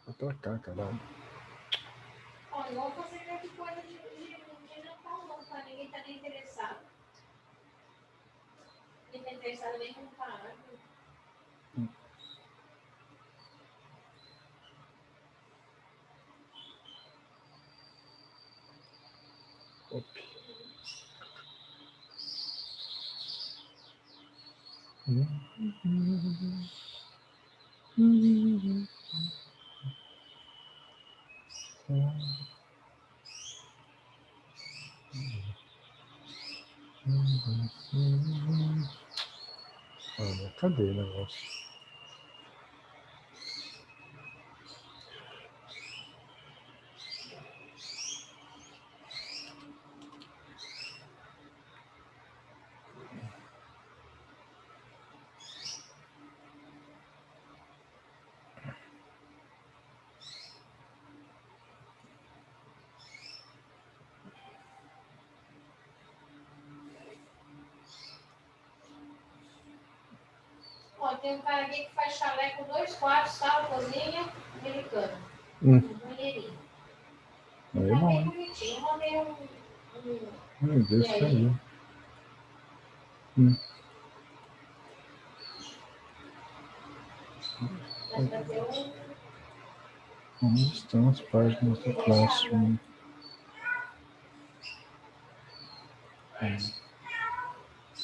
Vai pra cá, caralho. Olha, não vou fazer grande coisa de Natal, não, tá? Ninguém tá nem interessado. Ninguém tá interessado nem com parar. Op. Olha, cadê o negócio? Ó, tem um cara aqui que faz chalé com 2 quartos, sala, cozinha, americano. Um banheirinho. Aí é Tá bom, bem hein? bonitinho. Eu mandei Deus e aí? caiu. Vai fazer Onde estão as páginas do Classroom?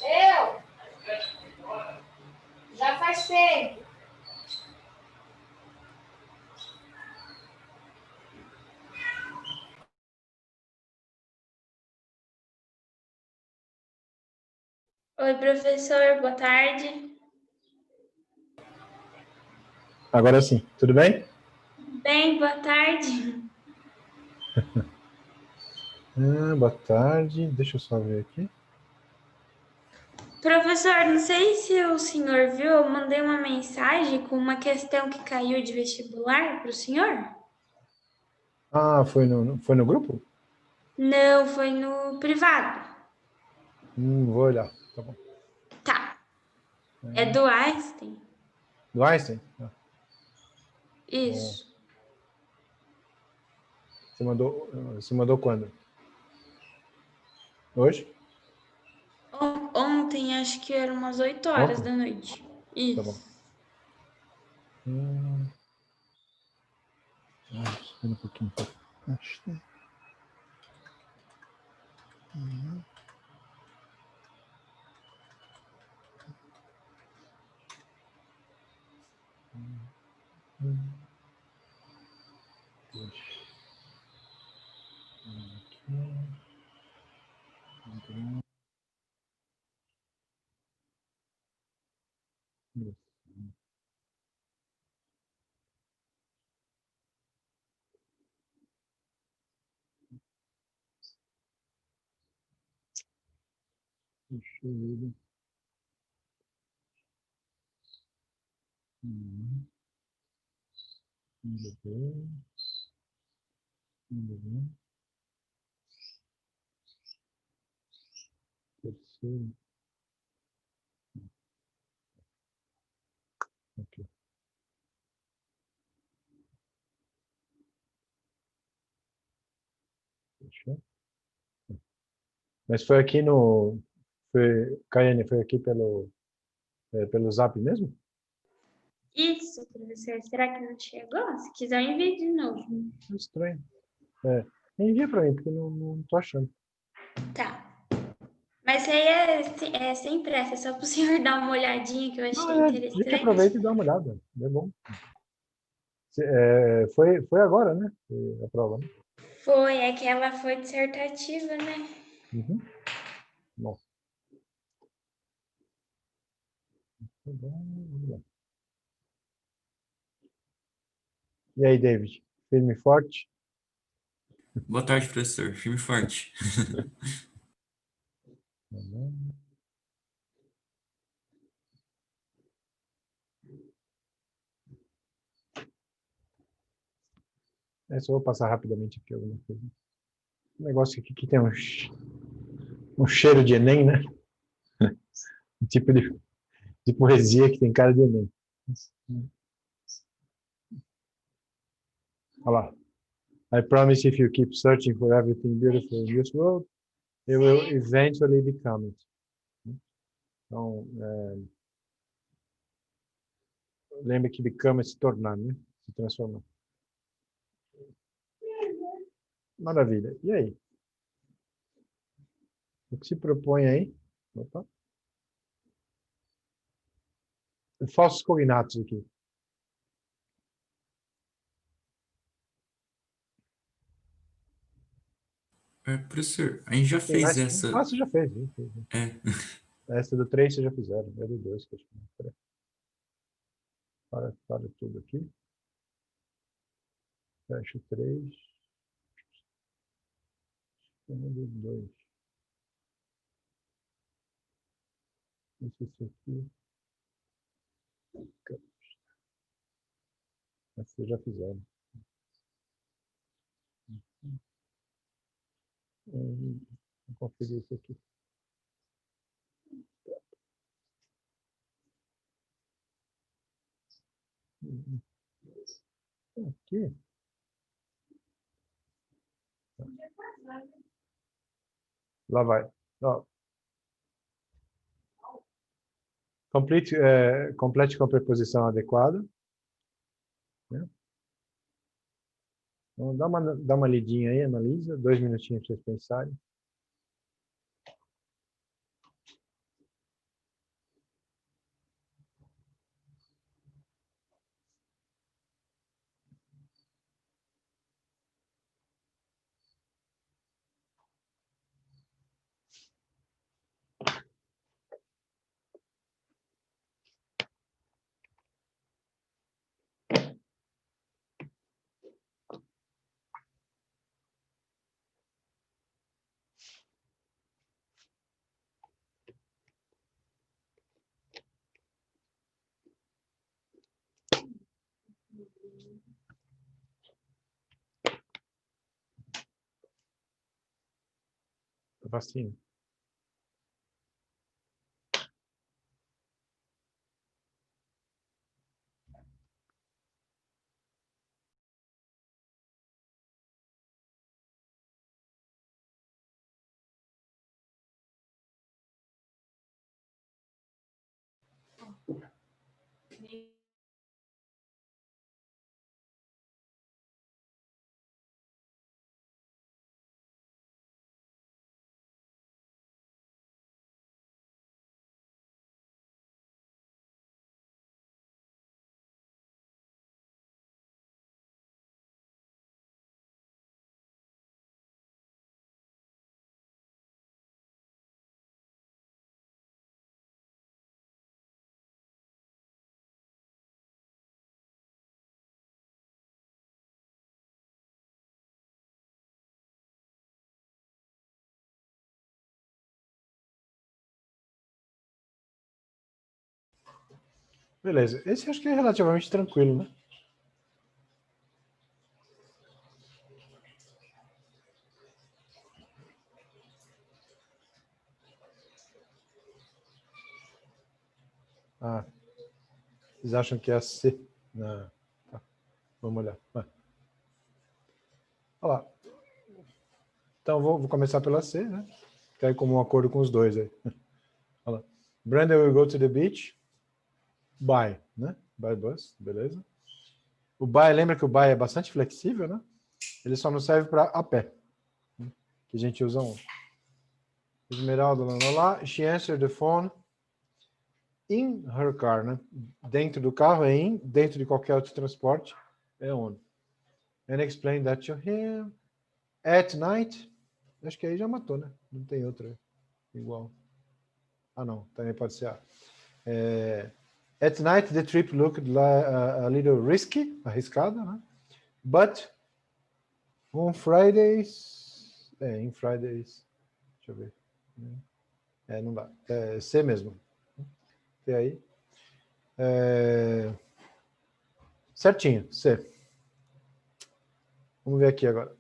Eu! Já faz tempo. Oi, professor, boa tarde. Agora sim, tudo bem? Bem, boa tarde. Boa tarde. Deixa eu só ver aqui. Professor, não sei se o senhor viu, eu mandei uma mensagem com uma questão que caiu de vestibular para o senhor? Ah, foi no grupo? Não, foi no privado. Vou olhar. Tá bom. Tá. É do Einstein? Do Einstein? Ah, Isso. você mandou quando? Hoje? Ontem, acho que eram umas 8 horas Ontem? da noite. Tá bom. Isso. Espera um pouquinho. Acho que... Deixa eu ver. Ainda bem. Terceiro. Aqui. Fechou? Mas foi aqui no... Caiane, foi aqui pelo Zap mesmo? Isso, professor. Será que não chegou? Se quiser, eu envio de novo. Estranho. Envia para mim, porque não tô achando. Tá. Mas aí é sem pressa, é só para o senhor dar uma olhadinha que eu achei A gente aproveita interessante. e dá uma olhada. É bom. Foi agora, né? A prova, né? Foi, aquela foi dissertativa, né? Uhum. Bom. Tá bom, vamos lá. E aí, David? Firme e forte? Boa tarde, professor. Firme e forte. Tá bom. Só vou passar rapidamente aqui alguma coisa. Um negócio aqui que tem um cheiro de Enem, né? Um tipo de poesia que tem cara de Enem. Olha lá. I promise if you keep searching for everything beautiful in this world, you will eventually become it. Então, lembre que become é se tornar, né? Se transformar. Maravilha. E aí? O que se propõe aí? Opa. Falsos cognatos aqui. Professor, a gente já Tem fez mais? essa. Ah, você já fez. É, Essa do 3 vocês já fizeram. É do 2 que eu acho. Peraí. Para tudo aqui. Fecha o 3. É do 2. Esse aqui. Essa vocês já fizeram. Vou conferir isso aqui. Aqui. Lá vai. Ó, complete com preposição adequada. Né? Então, dá uma lidinha aí, analisa. 2 minutinhos para vocês pensarem. Tá facinho. Beleza. Esse acho que é relativamente tranquilo, né? Ah, vocês acham que é a C? Não. Tá. Vamos olhar. Vai. Olha lá. Então, vou começar pela C, né? Que é como um acordo com os dois aí. Olha lá. Brandon will go to the beach. By, né? By bus, beleza. O by, lembra que o by é bastante flexível, né? Ele só não serve para a pé. Né? Que a gente usa um. Esmeralda, lá. She answered the phone in her car, né? Dentro do carro é in, dentro de qualquer outro transporte é on. And explain that to him. At night, acho que aí já matou, né? Não tem outra igual. Ah, não, também pode ser A. At night, the trip looked a little risky, arriscada, né? But on Fridays, em Fridays, deixa eu ver. Não dá. C mesmo. E aí? Certinho, C. Vamos ver aqui agora.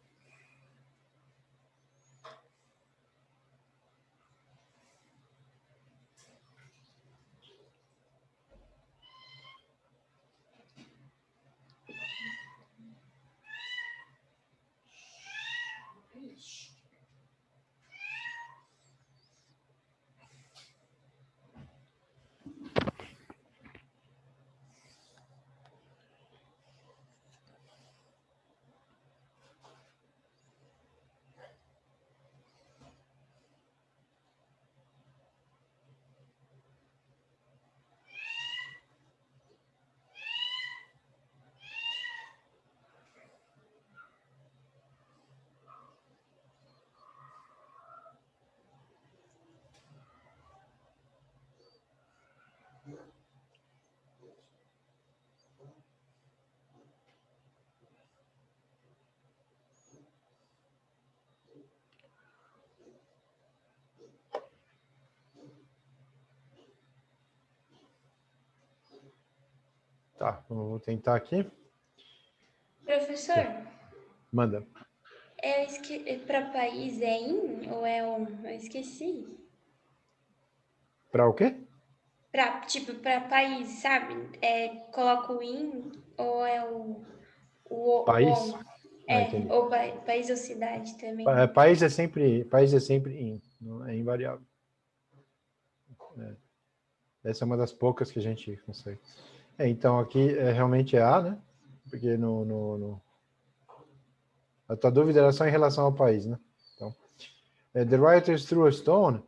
Tá, vou tentar aqui. Professor, Manda. para país é in ou é on? Eu esqueci. Para o quê? Para país, sabe? Coloca o in ou é o País? on? Ah, entendi. Ou país ou cidade também. País é sempre in, não é invariável. Essa é uma das poucas que a gente consegue. Então aqui realmente é A, né? Porque a tua dúvida era só em relação ao país, né? Então, the writers threw a stone.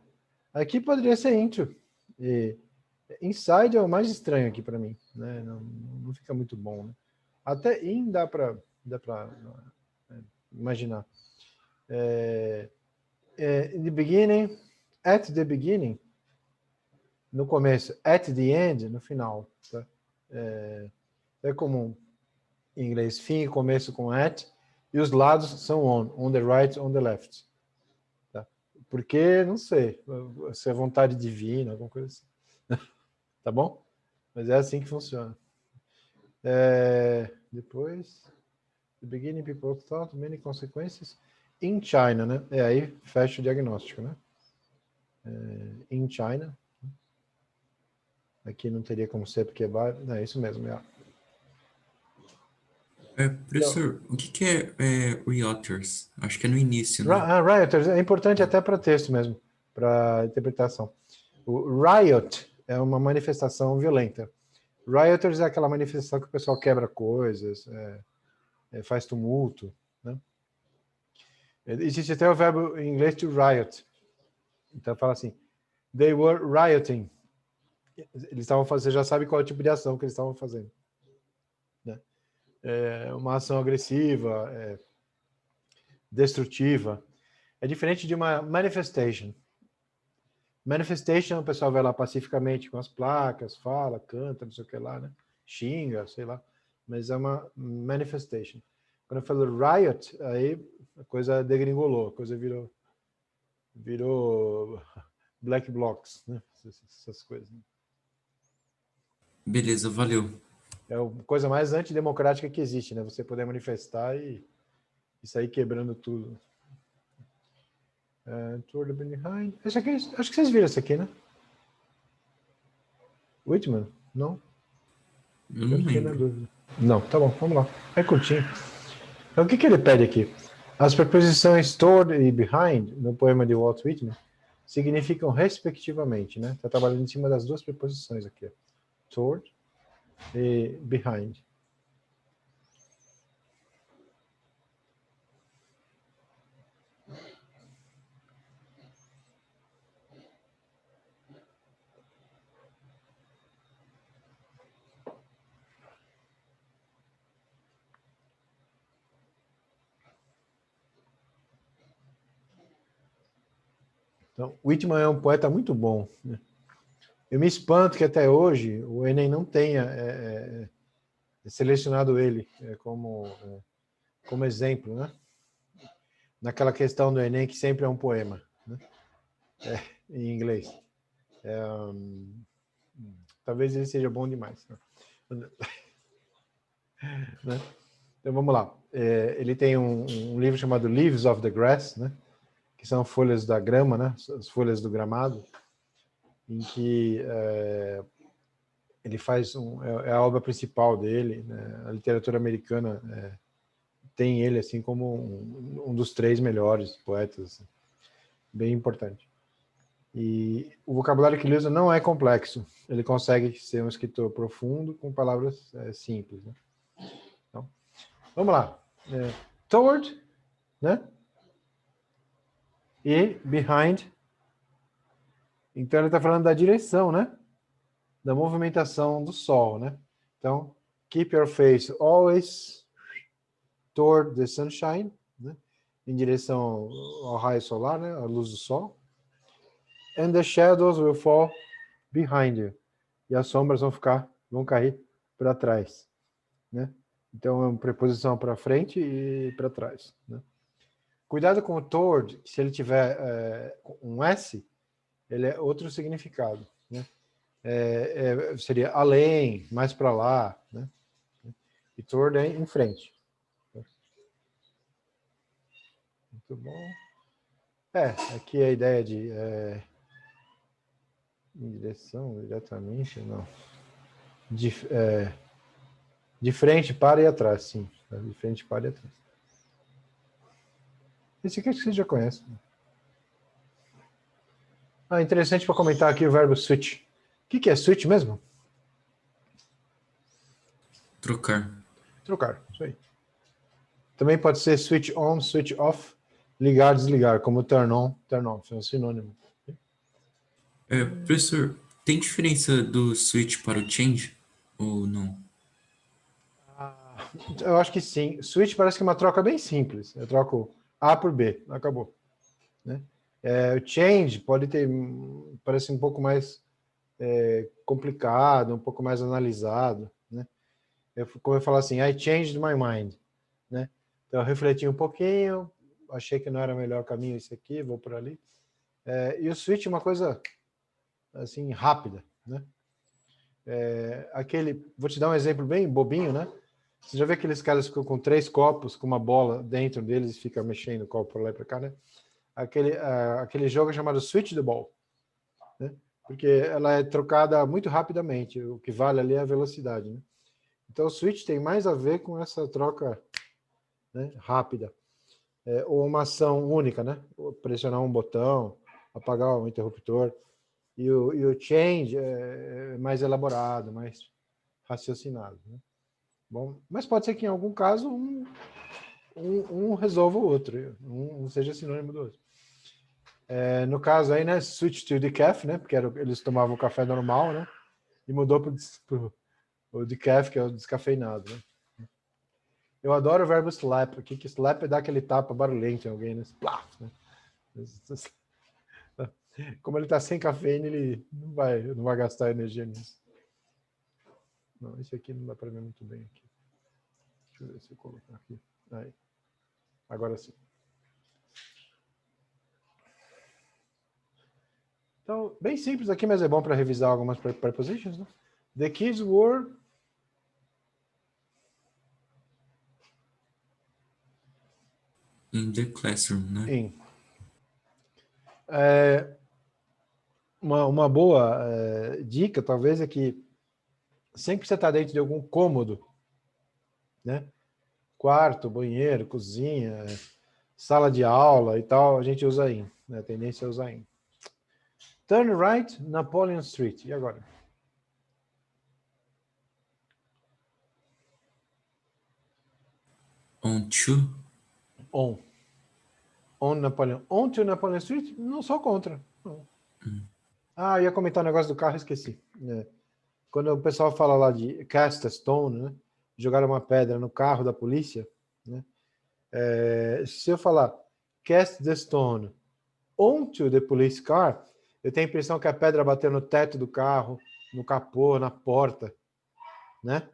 Aqui poderia ser into. E inside é o mais estranho aqui para mim, né? Não fica muito bom, né? Até in dá para imaginar. In the beginning, at the beginning, no começo, at the end, no final. Tá? É comum em inglês, fim e começo com at, e os lados são on the right, on the left. Tá? Porque, não sei, se é vontade divina, alguma coisa assim. Tá bom? Mas é assim que funciona. Depois, the beginning people thought many consequences in China, né? Aí fecha o diagnóstico, né? In China. Aqui não teria como ser, porque é isso mesmo. Professor, o que é rioters? Acho que é no início, né? Rioters é importante até para texto mesmo, para interpretação. O riot é uma manifestação violenta. Rioters é aquela manifestação que o pessoal quebra coisas, faz tumulto. Né? Existe até o verbo em inglês to riot. Então fala assim, they were rioting. Eles estavam fazendo, você já sabe qual é o tipo de ação que eles estavam fazendo. Né? Uma ação agressiva, destrutiva. É diferente de uma manifestation. Manifestation, o pessoal vai lá pacificamente com as placas, fala, canta, não sei o que lá, né? Xinga, sei lá. Mas é uma manifestation. Quando eu falo riot, aí a coisa degringolou, a coisa virou black blocs, né? Essas coisas. Beleza, valeu. É a coisa mais antidemocrática que existe, né? Você poder manifestar e sair quebrando tudo. Toward the behind. Esse aqui, acho que vocês viram esse aqui, né? Whitman? Não? Eu Eu não fiquei na lembro. dúvida. Não, tá bom, vamos lá. É curtinho. Então, o que ele pede aqui? As preposições toward e behind, no poema de Walt Whitman, significam respectivamente, né? Está trabalhando em cima das duas preposições aqui. Toward e behind. Então, Whitman é um poeta muito bom. Né? Eu me espanto que até hoje o Enem não tenha selecionado ele como exemplo, né? Naquela questão do Enem que sempre é um poema, né? Em inglês. Talvez ele seja bom demais. Né? Então vamos lá. Ele tem um livro chamado Leaves of the Grass, né? Que são folhas da grama, né? As folhas do gramado, em que ele faz é a obra principal dele, né? A literatura americana tem ele assim como um dos 3 melhores poetas, assim, bem importante. E o vocabulário que ele usa não é complexo, ele consegue ser um escritor profundo com palavras simples. Né? Então, vamos lá. Toward, né? E behind. Então ele está falando da direção, né? Da movimentação do sol, né? Então, keep your face always toward the sunshine, né? Em direção ao raio solar, né? À luz do sol. And the shadows will fall behind you. E as sombras vão cair para trás, né? Então é uma preposição para frente e para trás, né? Cuidado com o toward, que se ele tiver um S, ele é outro significado, né? seria além, mais para lá, né? E toward é em frente. Muito bom. Aqui a ideia de em direção, diretamente, não. De frente para e atrás, sim. De frente para e atrás. Esse aqui acho que você já conhece. Interessante para comentar aqui o verbo switch. O que é switch mesmo? Trocar. Trocar, isso aí. Também pode ser switch on, switch off, ligar, desligar, como turn on, turn off, é um sinônimo. Professor, tem diferença do switch para o change? Ou não? Eu acho que sim. Switch parece que é uma troca bem simples. Eu troco A por B, acabou. Né? O change pode ter, parece um pouco mais complicado, um pouco mais analisado. Né? Como eu falo assim, I changed my mind. Né? Então eu refleti um pouquinho, achei que não era o melhor caminho esse aqui, vou por ali. E o switch é uma coisa assim rápida. Né? Vou te dar um exemplo bem bobinho, né? Você já vê aqueles caras que ficam com 3 copos, com uma bola dentro deles e fica mexendo o copo para lá e para cá, né? Aquele jogo é chamado Switch the Ball, né? Porque ela é trocada muito rapidamente, o que vale ali é a velocidade, né? Então o switch tem mais a ver com essa troca, né, rápida. Ou uma ação única, né? Pressionar um botão, apagar um interruptor. E o change é mais elaborado, mais raciocinado, né? Bom, mas pode ser que em algum caso um resolva o outro, um seja sinônimo do outro. No caso aí, né, switch to decaf, né, porque eles tomavam café normal, né, e mudou para o decaf, que é o descafeinado, né. Eu adoro o verbo slap aqui, que slap é dar aquele tapa barulhento em alguém, né, splaf, né. Como ele está sem cafeína, ele não vai gastar energia nisso. Não, esse aqui não dá para ver muito bem aqui. Deixa eu ver se eu colocar aqui. Aí. Agora sim. Então, bem simples aqui, mas é bom para revisar algumas prepositions, né? The kids were In the classroom, né? in. Uma boa dica, talvez, é que sempre que você está dentro de algum cômodo, né? Quarto, banheiro, cozinha, sala de aula e tal, a gente usa in, né? A tendência é usar in. Turn right, Napoleon Street. E agora? On to. On. On Napoleon. On to Napoleon Street? Não sou contra. Não. Eu ia comentar um negócio do carro, esqueci. Quando o pessoal fala lá de cast a stone, né? Jogar uma pedra no carro da polícia, né? Se eu falar cast the stone onto the police car, eu tenho a impressão que a pedra bateu no teto do carro, no capô, na porta, né?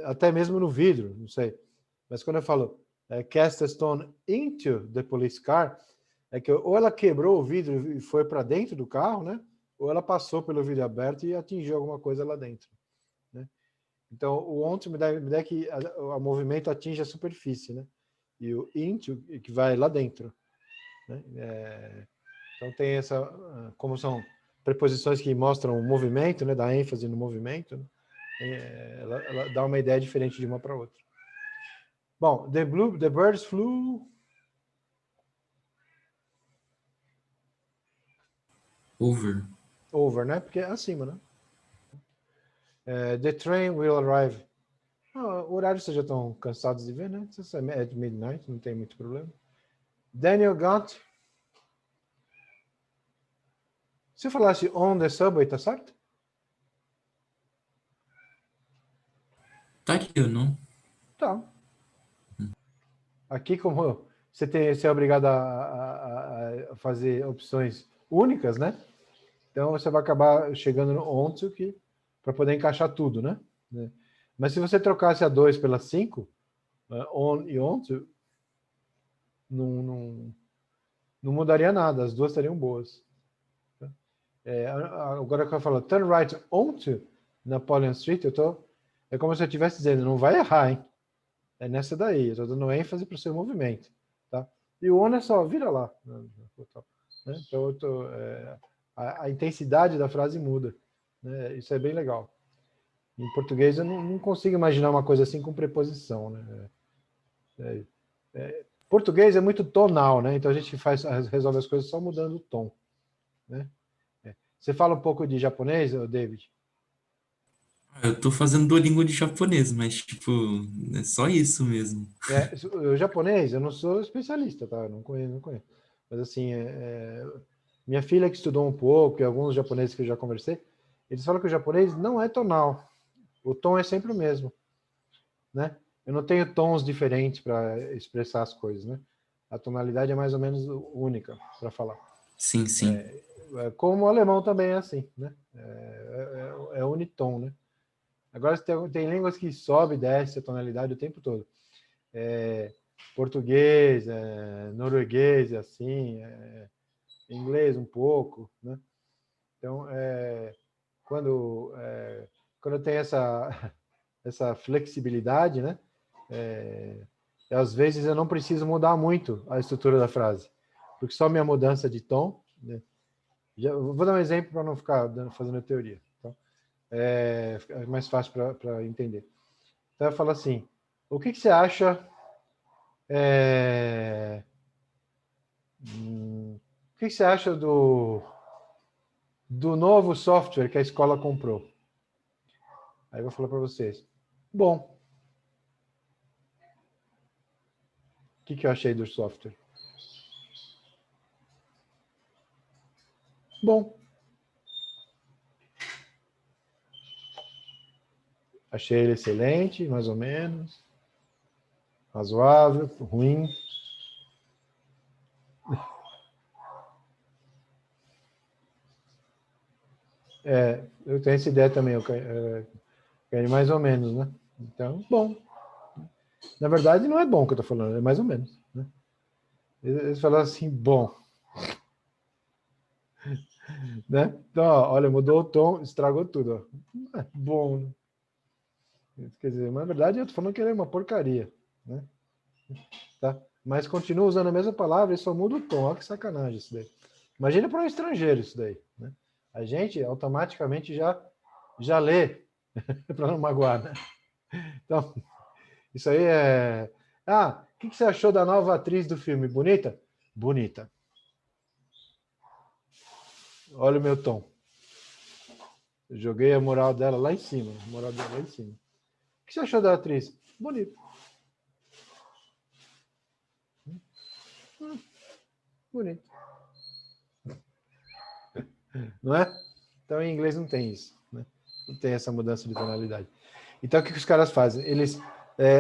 Até mesmo no vidro, não sei. Mas quando eu falo cast a stone into the police car, é que ou ela quebrou o vidro e foi para dentro do carro, né? Ou ela passou pelo vidro aberto e atingiu alguma coisa lá dentro, né? Então, o onto me dá que o movimento atinge a superfície, né? E o into, que vai lá dentro, né? Então, tem como são preposições que mostram o movimento, né? Dá ênfase no movimento, né? Ela dá uma ideia diferente de uma para outra. Bom, the birds flew... Over, né? Porque é acima, né? The train will arrive. O horário vocês já estão cansados de ver, né? É de midnight, não tem muito problema. Daniel got... Se eu falasse on the subway, tá certo? Estaria, não? Tá. Aqui, como você é obrigado a fazer opções únicas, né? Então, você vai acabar chegando no onto para poder encaixar tudo, né? Mas se você trocasse a 2 pela 5, on e onto, não mudaria nada, as duas estariam boas. Agora que eu falo turn right onto Napoleon Street, é como se eu estivesse dizendo, não vai errar, hein? É nessa daí, eu estou dando ênfase para o seu movimento. Tá? E o on é só, vira lá. Né? Então, a intensidade da frase muda. Né? Isso é bem legal. Em português, eu não consigo imaginar uma coisa assim com preposição. Né? Português é muito tonal, né? Então a gente resolve as coisas só mudando o tom. Né? Você fala um pouco de japonês, David? Eu tô fazendo Duolingo de japonês, mas, tipo, é só isso mesmo. O japonês, eu não sou especialista, tá? Eu não conheço. Mas assim, minha filha que estudou um pouco, e alguns japoneses que eu já conversei, eles falam que o japonês não é tonal. O tom é sempre o mesmo. Né? Eu não tenho tons diferentes para expressar as coisas. Né? A tonalidade é mais ou menos única para falar. Sim, sim. Como o alemão também é assim. Né? É unitom. Né? Agora tem línguas que sobe e desce a tonalidade o tempo todo. Português, norueguês, assim, inglês um pouco, né? Então, quando tem essa flexibilidade, né? Às vezes eu não preciso mudar muito a estrutura da frase, porque só minha mudança de tom, né? Vou dar um exemplo para não ficar fazendo teoria. Então, é mais fácil para entender. Então, eu falo assim, o que você acha... o que você acha do novo software que a escola comprou? Aí eu vou falar para vocês. Bom. O que eu achei do software? Bom. Achei ele excelente, mais ou menos. Razoável, ruim. Eu tenho essa ideia também, eu quero mais ou menos, né? Então, bom. Na verdade, não é bom que eu estou falando, é mais ou menos. Né? Eles falaram assim, bom. Né? Então, ó, olha, mudou o tom, estragou tudo. Ó. Bom. Quer dizer, na verdade, eu estou falando que ele é uma porcaria. Né? Tá? Mas continua usando a mesma palavra e só muda o tom. Olha que sacanagem isso daí. Imagina para um estrangeiro isso daí. Né? A gente automaticamente já lê para não magoar. Né? Então, isso aí é... o que você achou da nova atriz do filme? Bonita? Bonita. Olha o meu tom. Eu joguei a moral dela lá em cima. A moral dela lá em cima. O que você achou da atriz? Bonita. Bonito. Não é? Então, em inglês não tem isso. Né? Não tem essa mudança de tonalidade. Então, o que os caras fazem? Eles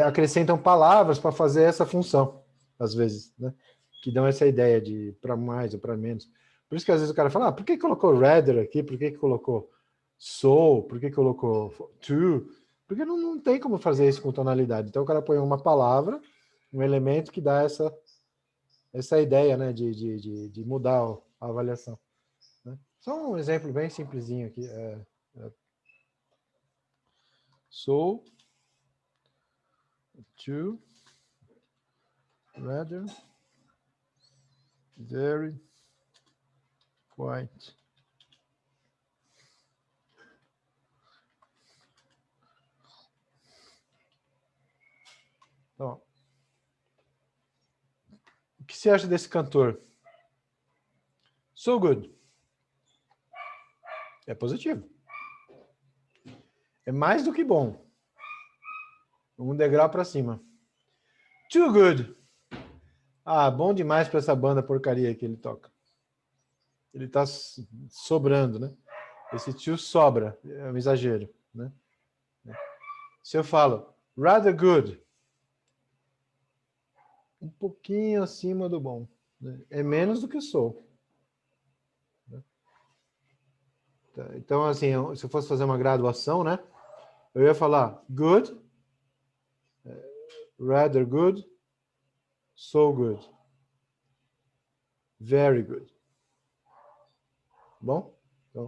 acrescentam palavras para fazer essa função, às vezes, né? Que dão essa ideia de para mais ou para menos. Por isso que às vezes o cara fala, por que colocou rather aqui? Por que colocou so? Por que colocou to? Porque não tem como fazer isso com tonalidade. Então, o cara põe uma palavra, um elemento que dá essa ideia, né? De mudar a avaliação. Né? Só um exemplo bem simplesinho aqui. So, to, rather, very, quite. Então, o que você acha desse cantor? So good. É positivo. É mais do que bom. Um degrau para cima. Too good. Bom demais para essa banda porcaria que ele toca. Ele está sobrando, né? Esse too sobra. É um exagero, né? Se eu falo rather good, um pouquinho acima do bom. Né? É menos do que sou. Então, assim, se eu fosse fazer uma graduação, né? Eu ia falar good, rather good, so good, very good. Bom? Então,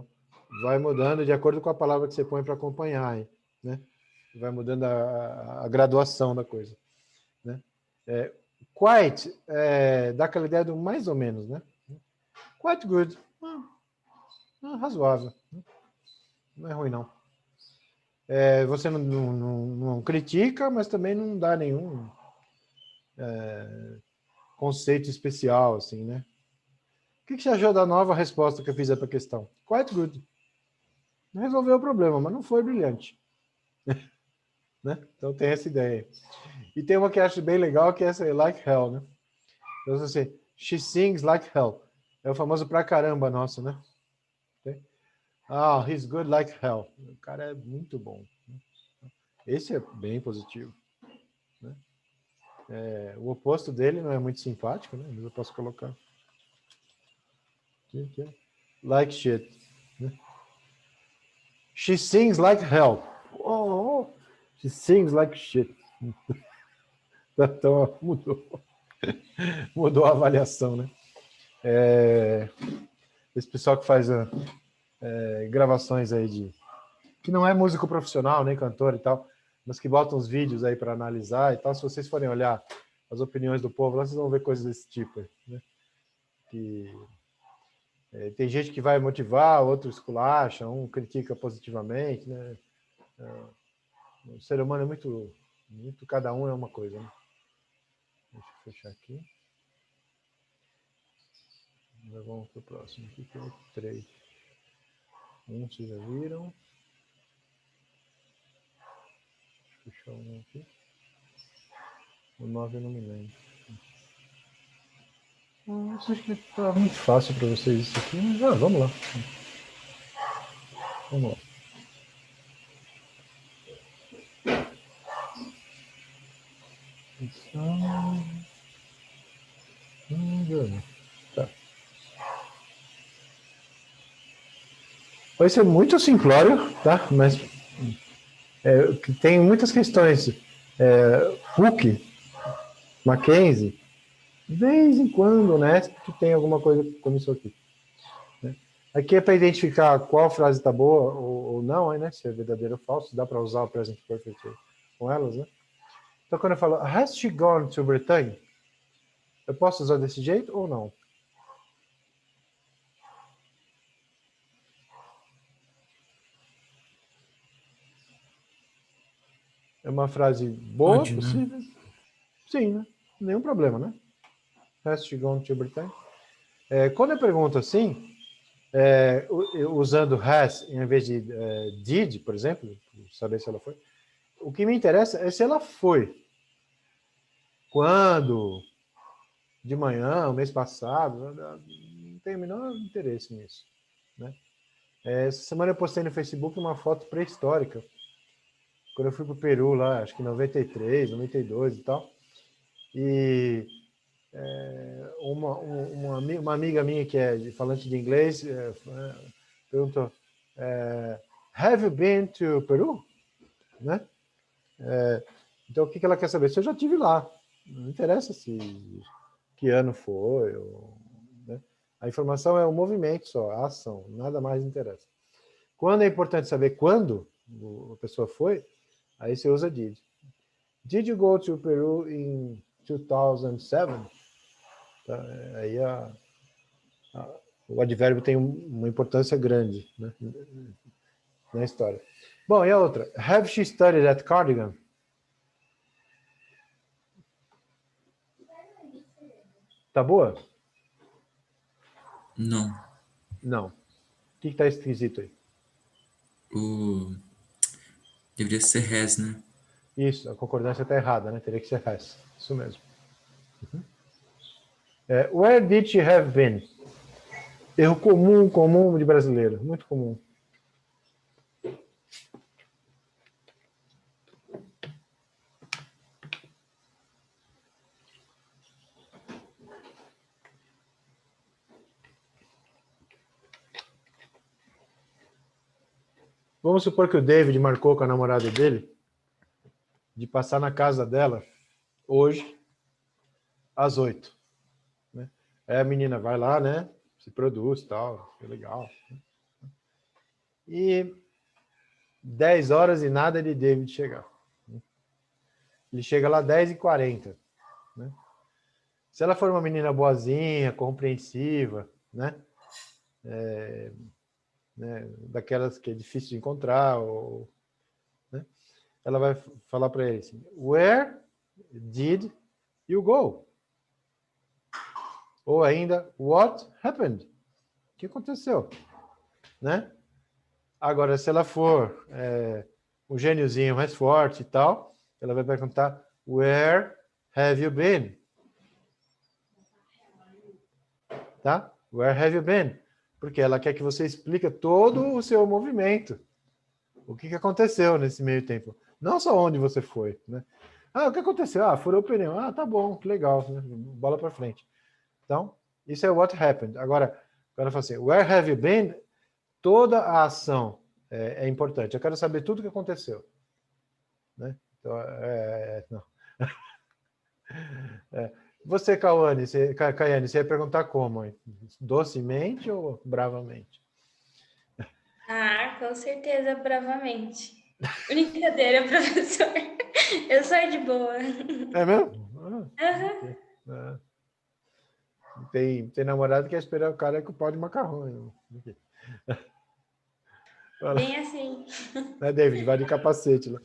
vai mudando de acordo com a palavra que você põe para acompanhar, hein, né? Vai mudando a graduação da coisa, né? Quite dá aquela ideia do mais ou menos, né? Quite good. Razoável. Não é ruim, não. Você não critica, mas também não dá nenhum conceito especial, assim, né? O que você achou da nova resposta que eu fiz para a questão? Quite good. Resolveu o problema, mas não foi brilhante. Né? Então tem essa ideia. E tem uma que eu acho bem legal, que é essa like hell, né? Então, assim, she sings like hell. É o famoso pra caramba nosso, né? He's good like hell. O cara é muito bom. Esse é bem positivo. Né? O oposto dele não é muito simpático, né? Mas eu posso colocar. Aqui. Like shit. Né? She sings like hell. She sings like shit. Então, mudou a avaliação, né? Esse pessoal que faz gravações aí que não é músico profissional, nem cantor e tal, mas que botam os vídeos aí para analisar e tal. Se vocês forem olhar as opiniões do povo, lá vocês vão ver coisas desse tipo, né? Que tem gente que vai motivar, outro esculacha, um critica positivamente, né? O ser humano é muito, cada um é uma coisa, né? Deixa eu fechar aqui. Agora vamos para o próximo. Aqui tem o 3. Vocês já viram. Deixa eu fechar um aqui. O 9 eu não me lembro. Acho que está muito fácil para vocês isso aqui, mas vamos lá. Vamos lá. Tá. Vai ser muito simplório, tá? Mas tem muitas questões. Huck, Mackenzie, de vez em quando, né? Que tem alguma coisa como isso aqui. Né? Aqui é para identificar qual frase está boa ou não, né? Se é verdadeiro ou falso. Dá para usar o present perfect com elas, né? Então, quando eu falo, has she gone to Britain? Eu posso usar desse jeito ou não? É uma frase boa, Pode, né? possível? Sim, né? Nenhum problema, né? Has she gone to Britain? Quando eu pergunto assim, usando has em vez de did, por exemplo, saber se ela foi, o que me interessa é se ela foi. Quando? De manhã, o mês passado? Não tenho o menor interesse nisso. Né? Essa semana eu postei no Facebook uma foto pré-histórica. Quando eu fui para o Peru lá, acho que em 93, 92 e tal. E uma amiga minha que é falante de inglês perguntou, have you been to Peru? Né? Então, o que ela quer saber? Se eu já estive lá. Não interessa que ano foi. Né? A informação é o movimento só, a ação. Nada mais interessa. Quando é importante saber quando a pessoa foi, aí você usa did. Did you go to Peru in 2007? Tá? Aí o advérbio tem uma importância grande, né, na história. Bom, e a outra? Have she studied at Cardigan? Tá boa? Não. Não. O que está esquisito aí? Deveria ser has, né? Isso, a concordância está errada, né? Teria que ser has. Isso mesmo. Where did she have been? Erro comum de brasileiro. Muito comum. Vamos supor que o David marcou com a namorada dele de passar na casa dela hoje às 8. Aí a menina vai lá, né? Se produz e tal, é legal. E 10 horas e nada de David chegar. Ele chega lá 10h40. Né? Se ela for uma menina boazinha, compreensiva, né? Daquelas que é difícil de encontrar, né? Ela vai falar para ele assim, Where did you go? Ou ainda, What happened? O que aconteceu? Né? Agora, se ela for um gêniozinho mais forte e tal, ela vai perguntar, Where have you been? Tá? Where have you been? Porque ela quer que você explique todo o seu movimento. O que aconteceu nesse meio tempo. Não só onde você foi. Né? O que aconteceu? Furou o pneu. Tá bom, que legal. Né? Bola para frente. Então, isso é what happened. Agora ela fala assim, where have you been? Toda a ação é importante. Eu quero saber tudo o que aconteceu. Né? Então, não. Você, Caiane, você ia perguntar como? Hein? Docemente ou bravamente? Com certeza, bravamente. Brincadeira, professor. Eu sou de boa. É mesmo? Uhum. Tem namorado que quer esperar o cara com o pau de macarrão. Bem assim. Né, David? Vai de capacete lá.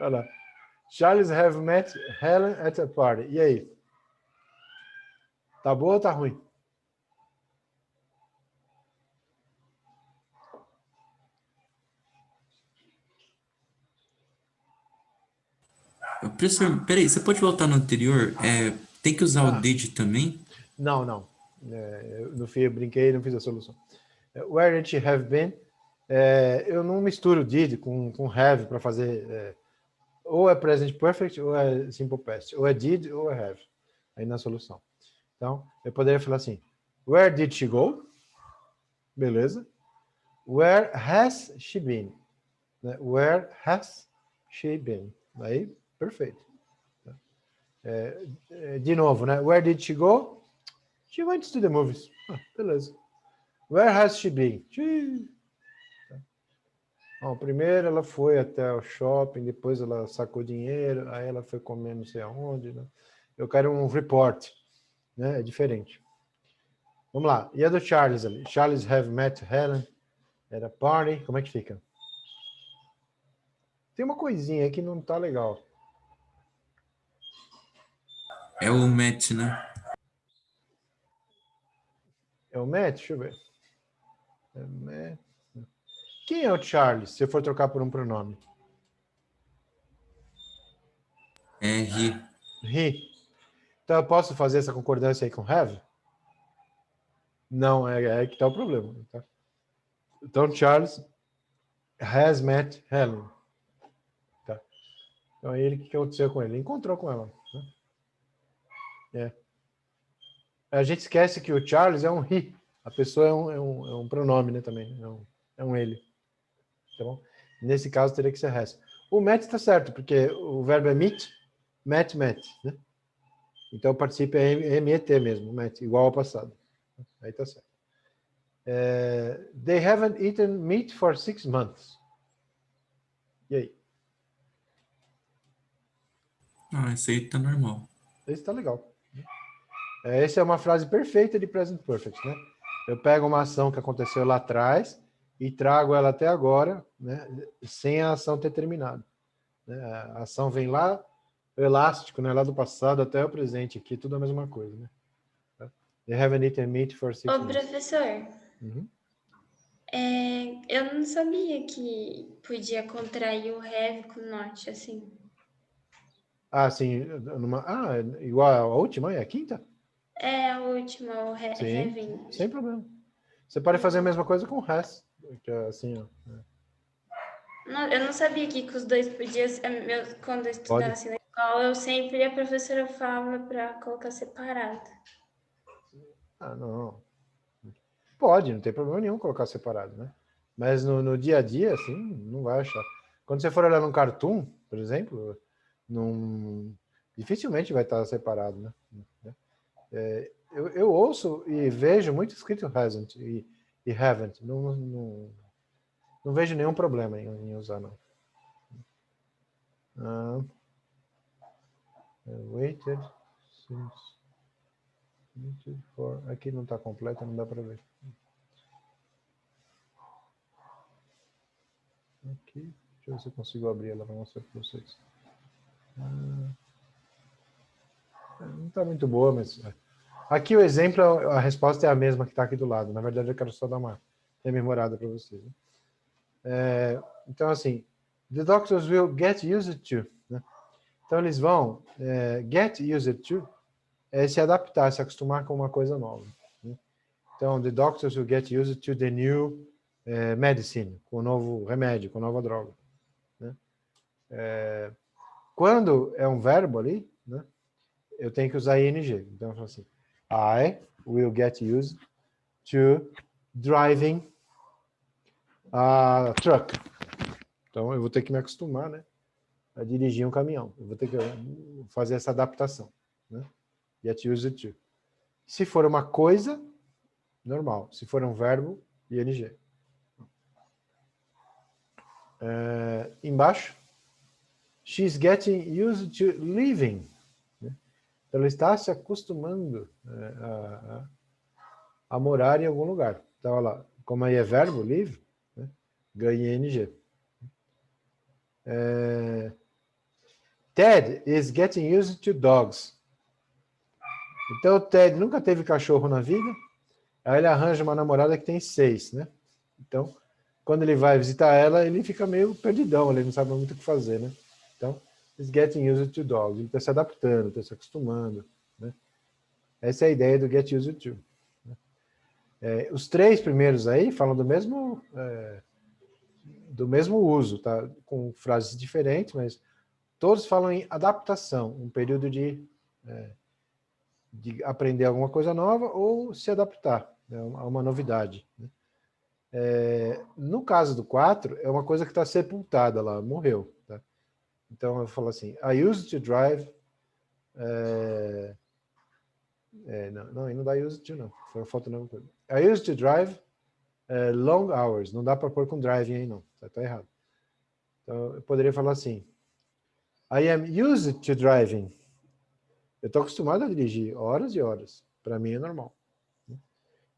Olha lá. Charles have met Helen at a party. E aí? Tá boa ou tá ruim? Professor, peraí, você pode voltar no anterior? Tem que usar o did também? Não. No fim, eu brinquei e não fiz a solução. Where did she have been? Eu não misturo did com have para fazer... ou é present perfect ou é simple past. Ou é did ou é have. Aí na solução. Então, eu poderia falar assim. Where did she go? Beleza. Where has she been? Where has she been? Aí, perfeito. De novo, né? Where did she go? She went to the movies. Beleza. Where has she been? Bom, primeiro ela foi até o shopping, depois ela sacou dinheiro, aí ela foi comer não sei aonde. Né? Eu quero um report. Né? É diferente. Vamos lá. E a do Charles ali? Charles have met Helen at a party. Como é que fica? Tem uma coisinha aí que não tá legal. É o Matt, né? É o Matt? Deixa eu ver. Matt. Quem é o Charles, se eu for trocar por um pronome? É he. He. Então eu posso fazer essa concordância aí com have? Não, é que tá o problema. Tá? Então Charles has met Helen. Tá? Então ele, o que aconteceu com ele? Ele encontrou com ela. Né? A gente esquece que o Charles é um he. A pessoa é um pronome, né, também. É um ele. Tá bom? Nesse caso teria que ser has. O met está certo, porque o verbo é meet, met, né? Então o particípio é met mesmo, met, igual ao passado. Aí tá certo. They haven't eaten meat for 6 months. E aí? Esse aí tá normal. Esse tá legal. Essa é uma frase perfeita de present perfect, né? Eu pego uma ação que aconteceu lá atrás e trago ela até agora, né? Sem a ação ter terminado. Né? A ação vem lá, o elástico, né? Lá do passado até o presente aqui, tudo a mesma coisa, né? They haven't eaten meat for 6 months. Professor, Uhum. eu não sabia que podia contrair o have com not, assim. Sim. Igual a última, é a quinta? É a última, o Sim, having. sem problema. Você pode fazer a mesma coisa com o has, que é assim, ó. Não, eu não sabia que com os dois podia. Quando eu estudava assim, na escola, eu sempre, a professora falava para colocar separado. Não. Pode, não tem problema nenhum colocar separado, né? Mas no dia a dia, assim, não vai achar. Quando você for olhar num cartoon, por exemplo, dificilmente vai estar separado, né? Eu ouço e vejo muito escrito hasn't, e e haven't. Não vejo nenhum problema em usar, não. Waited since. Waited for. Aqui não está completa, não dá para ver. Aqui. Deixa eu ver se eu consigo abrir ela para mostrar para vocês. Não está muito boa, mas... Aqui o exemplo, a resposta é a mesma que está aqui do lado. Na verdade, eu quero só dar uma rememorada para vocês. Né? Então, assim, the doctors will get used to. Né? Então, eles vão... get used to é se adaptar, se acostumar com uma coisa nova. Né? Então, the doctors will get used to the new medicine, com o novo remédio, com a nova droga. Né? Quando é um verbo ali, né? Eu tenho que usar ing. Então, eu falo assim, I will get used to driving a truck. Então, eu vou ter que me acostumar, né, a dirigir um caminhão. Eu vou ter que fazer essa adaptação. Né? Get used to. Se for uma coisa, normal. Se for um verbo, ing. Embaixo, she's getting used to living. Ela está se acostumando a morar em algum lugar. Então, olha lá, como aí é verbo, live, né, ganha ing. Ted is getting used to dogs. Então, o Ted nunca teve cachorro na vida, aí ele arranja uma namorada que tem 6, né? Então, quando ele vai visitar ela, ele fica meio perdidão, ele não sabe muito o que fazer, né? Então, is getting used to dogs. Ele está se adaptando, está se acostumando. Né? Essa é a ideia do get used to. Os 3 primeiros aí falam do mesmo uso, tá? Com frases diferentes, mas todos falam em adaptação, um período de aprender alguma coisa nova ou se adaptar, né, a uma novidade. Né? No caso do 4, é uma coisa que está sepultada lá, morreu. Tá? Então, eu falo assim, I used to drive... não dá used to, não. Foi uma falta de alguma coisa. I used to drive long hours. Não dá para pôr com driving aí, não. Está errado. Então, eu poderia falar assim, I am used to driving. Eu estou acostumado a dirigir horas e horas. Para mim é normal.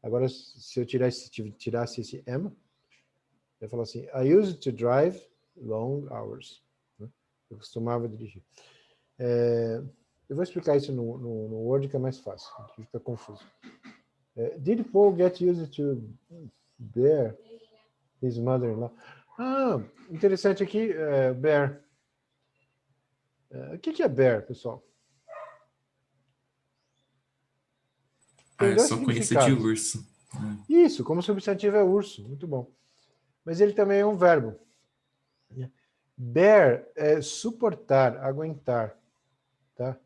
Agora, se eu tirasse esse am, eu falo assim, I used to drive long hours. Eu costumava dirigir. Eu vou explicar isso no Word, que é mais fácil, que fica confuso. Did Paul get used to bear his mother-in-law? Interessante aqui, bear. O que é bear, pessoal? Tem 2 só conheço de significados. urso. Isso, como substantivo é urso, muito bom. Mas ele também é um verbo. Bear é suportar, aguentar. Tá?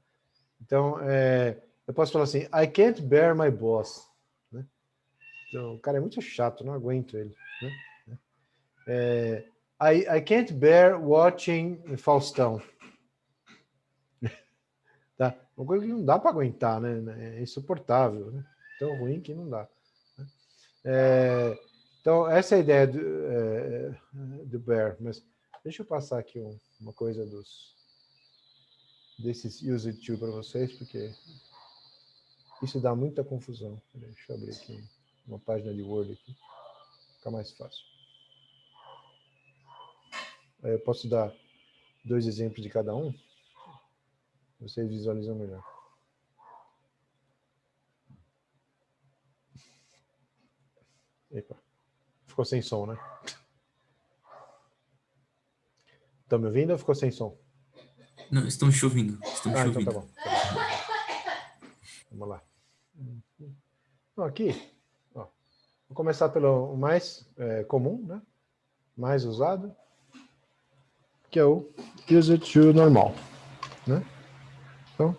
Então, eu posso falar assim, I can't bear my boss. Né? Então, o cara é muito chato, não aguento ele. Né? I can't bear watching Faustão. Tá? Uma coisa que não dá para aguentar, né? É insuportável. Né? Tão ruim que não dá. Né? Então, essa é a ideia do bear. Mas deixa eu passar aqui uma coisa desses used to para vocês, porque isso dá muita confusão. Deixa eu abrir aqui uma página de Word aqui, fica mais fácil. Aí eu posso dar 2 exemplos de cada um, vocês visualizam melhor. Epa, ficou sem som, né? Estão me ouvindo ou ficou sem som? Não, estão chovendo. Então tá bom. Vamos lá. Então, aqui, ó, vou começar pelo mais comum, né? Mais usado, que é o used to normal. Né? Então,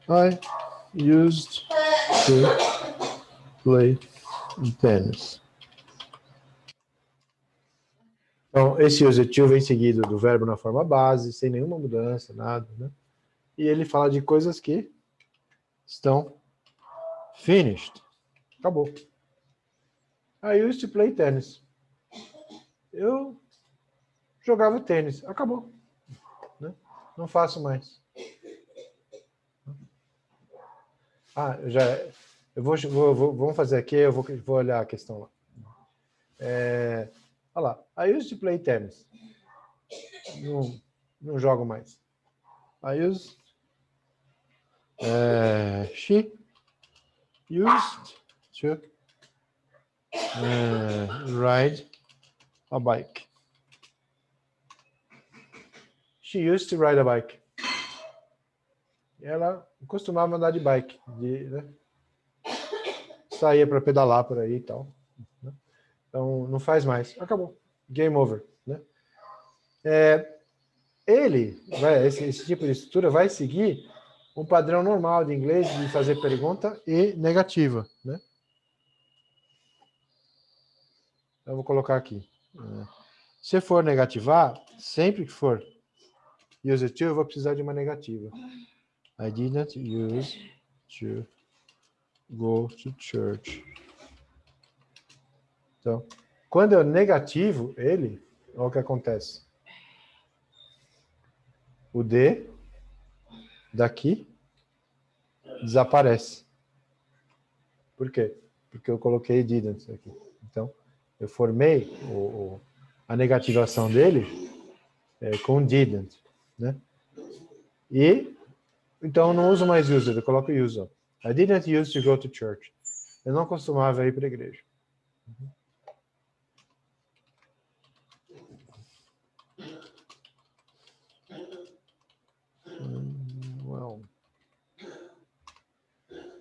I used to play tennis. Então, esse used to vem seguido do verbo na forma base, sem nenhuma mudança, nada, né? E ele fala de coisas que estão finished. Acabou. I used to play tennis. Eu jogava tênis. Acabou. Né? Não faço mais. Ah, vamos fazer aqui, eu vou olhar a questão lá. Olha lá. I used to play tennis. Não jogo mais. I used... she used to ride a bike. She used to ride a bike. Ela costumava andar de bike, né? Saía para pedalar por aí e tal. Né? Então, não faz mais. Acabou. Game over. Né? Esse tipo de estrutura vai seguir um padrão normal de inglês de fazer pergunta e negativa. Né? Eu vou colocar aqui. Se for negativar, sempre que for use to, eu vou precisar de uma negativa. I didn't use to go to church. Então, quando eu negativo ele, olha o que acontece. O D daqui desaparece. Por quê? Porque eu coloquei didn't aqui. Então, eu formei a negativação dele com didn't. Né? E, então, eu não uso mais user, eu coloco use. I didn't use to go to church. Eu não costumava ir para a igreja. Well.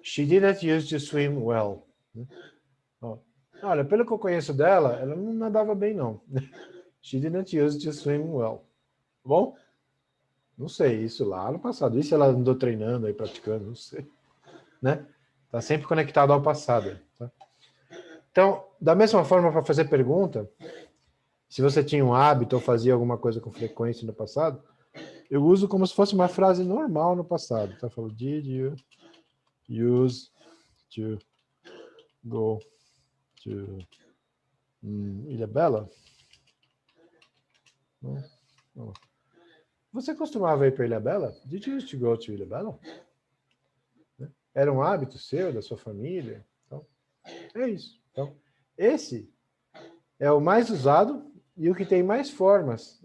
She didn't use to swim well. Olha, pelo que eu conheço dela, ela não nadava bem, não. She didn't use to swim well. Bom? Não sei, isso lá no passado. Isso ela andou treinando aí, praticando, não sei. Né? Tá sempre conectado ao passado. Tá? Então, da mesma forma, para fazer pergunta, se você tinha um hábito ou fazia alguma coisa com frequência no passado, eu uso como se fosse uma frase normal no passado. Tá? Eu falo, did you use to go to Ilha Bela? Não. Você costumava ir para Ilha Bela? Did you used to go to Ilha Bela? Era um hábito seu, da sua família? Então, é isso. Então, esse é o mais usado e o que tem mais formas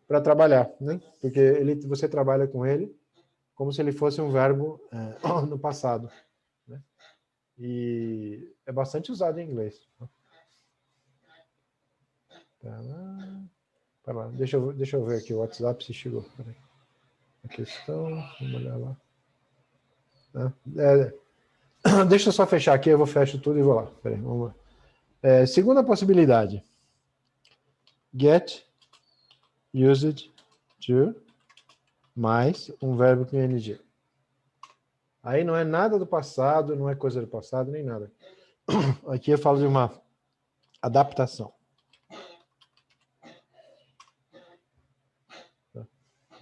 para trabalhar, né? Porque você trabalha com ele como se ele fosse um verbo no passado. Né? E é bastante usado em inglês. Tá lá. Deixa eu ver aqui o WhatsApp se chegou. Peraí. A questão, vamos olhar lá. Deixa eu só fechar aqui, eu fecho tudo e vou lá. Peraí, vamos lá. Segunda possibilidade. Get used to mais um verbo com ing. Aí não é nada do passado, não é coisa do passado, nem nada. Aqui eu falo de uma adaptação.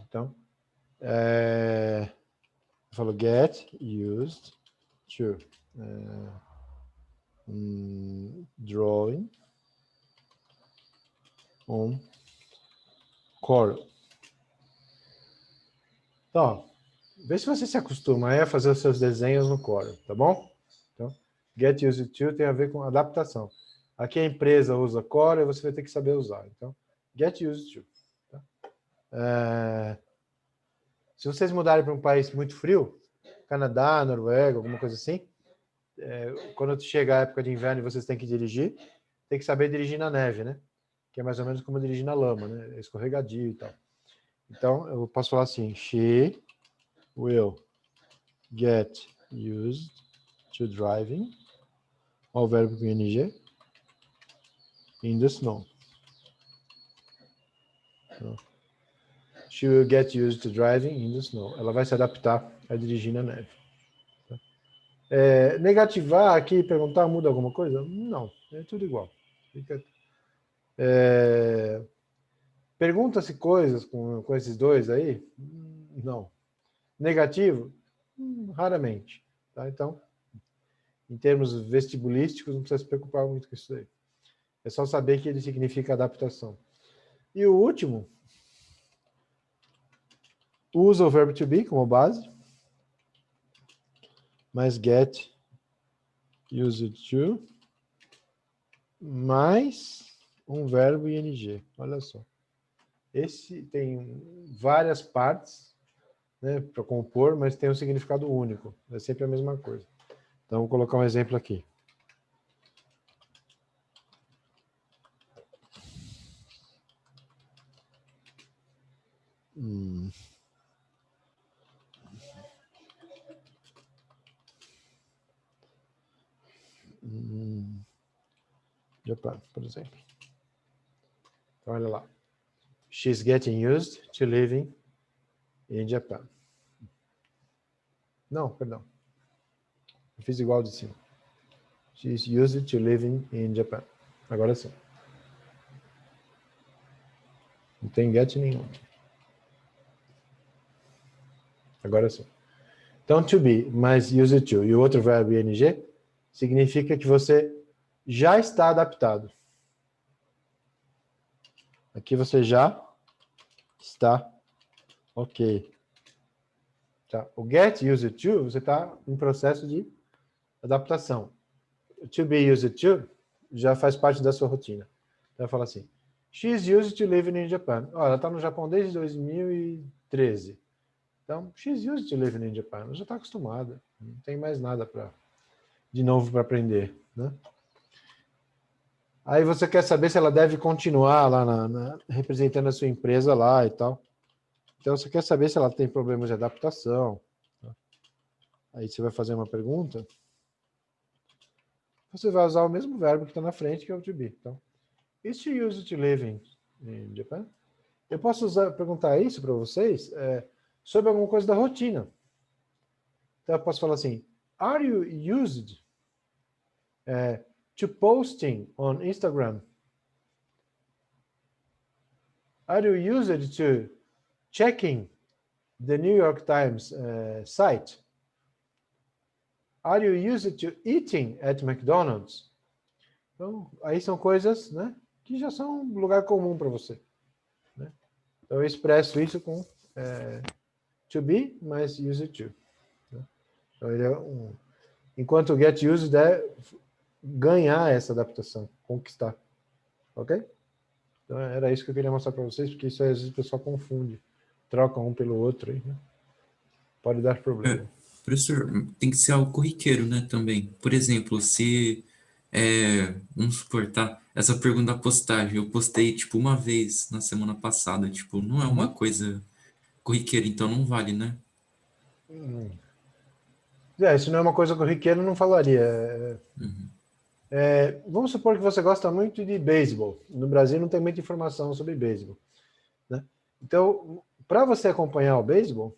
Então, eu falo get used to drawing on Corel. Então, vê se você se acostuma a fazer os seus desenhos no Corel, tá bom? Então, get used to tem a ver com adaptação. Aqui a empresa usa Corel e você vai ter que saber usar. Então, get used to. Tá? Se vocês mudarem para um país muito frio, Canadá, Noruega, alguma coisa assim, quando chegar a época de inverno e vocês têm que dirigir, tem que saber dirigir na neve, né? Que é mais ou menos como dirigir na lama, né? É escorregadio e tal. Então, eu posso falar assim, she will get used to driving, ao verbo com ing, in the snow. Então, she will get used to driving in the snow. Ela vai se adaptar a dirigir na neve. Negativar aqui e perguntar muda alguma coisa? Não, é tudo igual. Pergunta-se coisas com esses dois aí? Não. Negativo? Raramente. Tá? Então, em termos vestibulísticos, não precisa se preocupar muito com isso aí. É só saber que ele significa adaptação. E o último, usa o verbo to be como base, mais get used to, mais um verbo ing. Olha só. Esse tem várias partes, né, para compor, mas tem um significado único. É sempre a mesma coisa. Então, vou colocar um exemplo aqui. Japan, por exemplo. Então, olha lá. She's getting used to living in Japan. Não, perdão. Eu fiz igual de cima. She's used to living in Japan. Agora sim. Não tem get nenhum. Agora sim. Então, to be mais used to e o outro verbo ing significa que você já está adaptado. Aqui você já está ok. Tá? O get used to, você está em processo de adaptação. To be used to já faz parte da sua rotina. Então, fala assim, she's used to living in Japan. Ó, ela está no Japão desde 2013. Então, she's used to living in Japan. Ela já está acostumada. Não tem mais nada de novo para aprender, né? Aí você quer saber se ela deve continuar lá representando a sua empresa lá e tal. Então, você quer saber se ela tem problemas de adaptação. Tá? Aí você vai fazer uma pergunta. Você vai usar o mesmo verbo que está na frente, que é o to be. Então, is she used to living in Japan? Eu posso perguntar isso para vocês sobre alguma coisa da rotina. Então, eu posso falar assim, are you used to posting on Instagram? Are you used to checking the New York Times site? Are you used to eating at McDonald's? Então, aí são coisas, né, que já são um lugar comum para você. Né? Então, eu expresso isso com to be mais used to. Né? Então, ele é enquanto o get used é ganhar essa adaptação, conquistar. Ok? Então, era isso que eu queria mostrar para vocês, porque isso às vezes o pessoal confunde. Troca um pelo outro. Aí, né? Pode dar problema. Professor, tem que ser algo corriqueiro, né, também. Por exemplo, se, vamos supor, tá, essa pergunta da postagem, eu postei, tipo, uma vez na semana passada, tipo, não é uma coisa corriqueira, então não vale, né? Se não é uma coisa corriqueira, eu não falaria. Vamos supor que você gosta muito de beisebol. No Brasil não tem muita informação sobre beisebol. Né? Então, para você acompanhar o beisebol,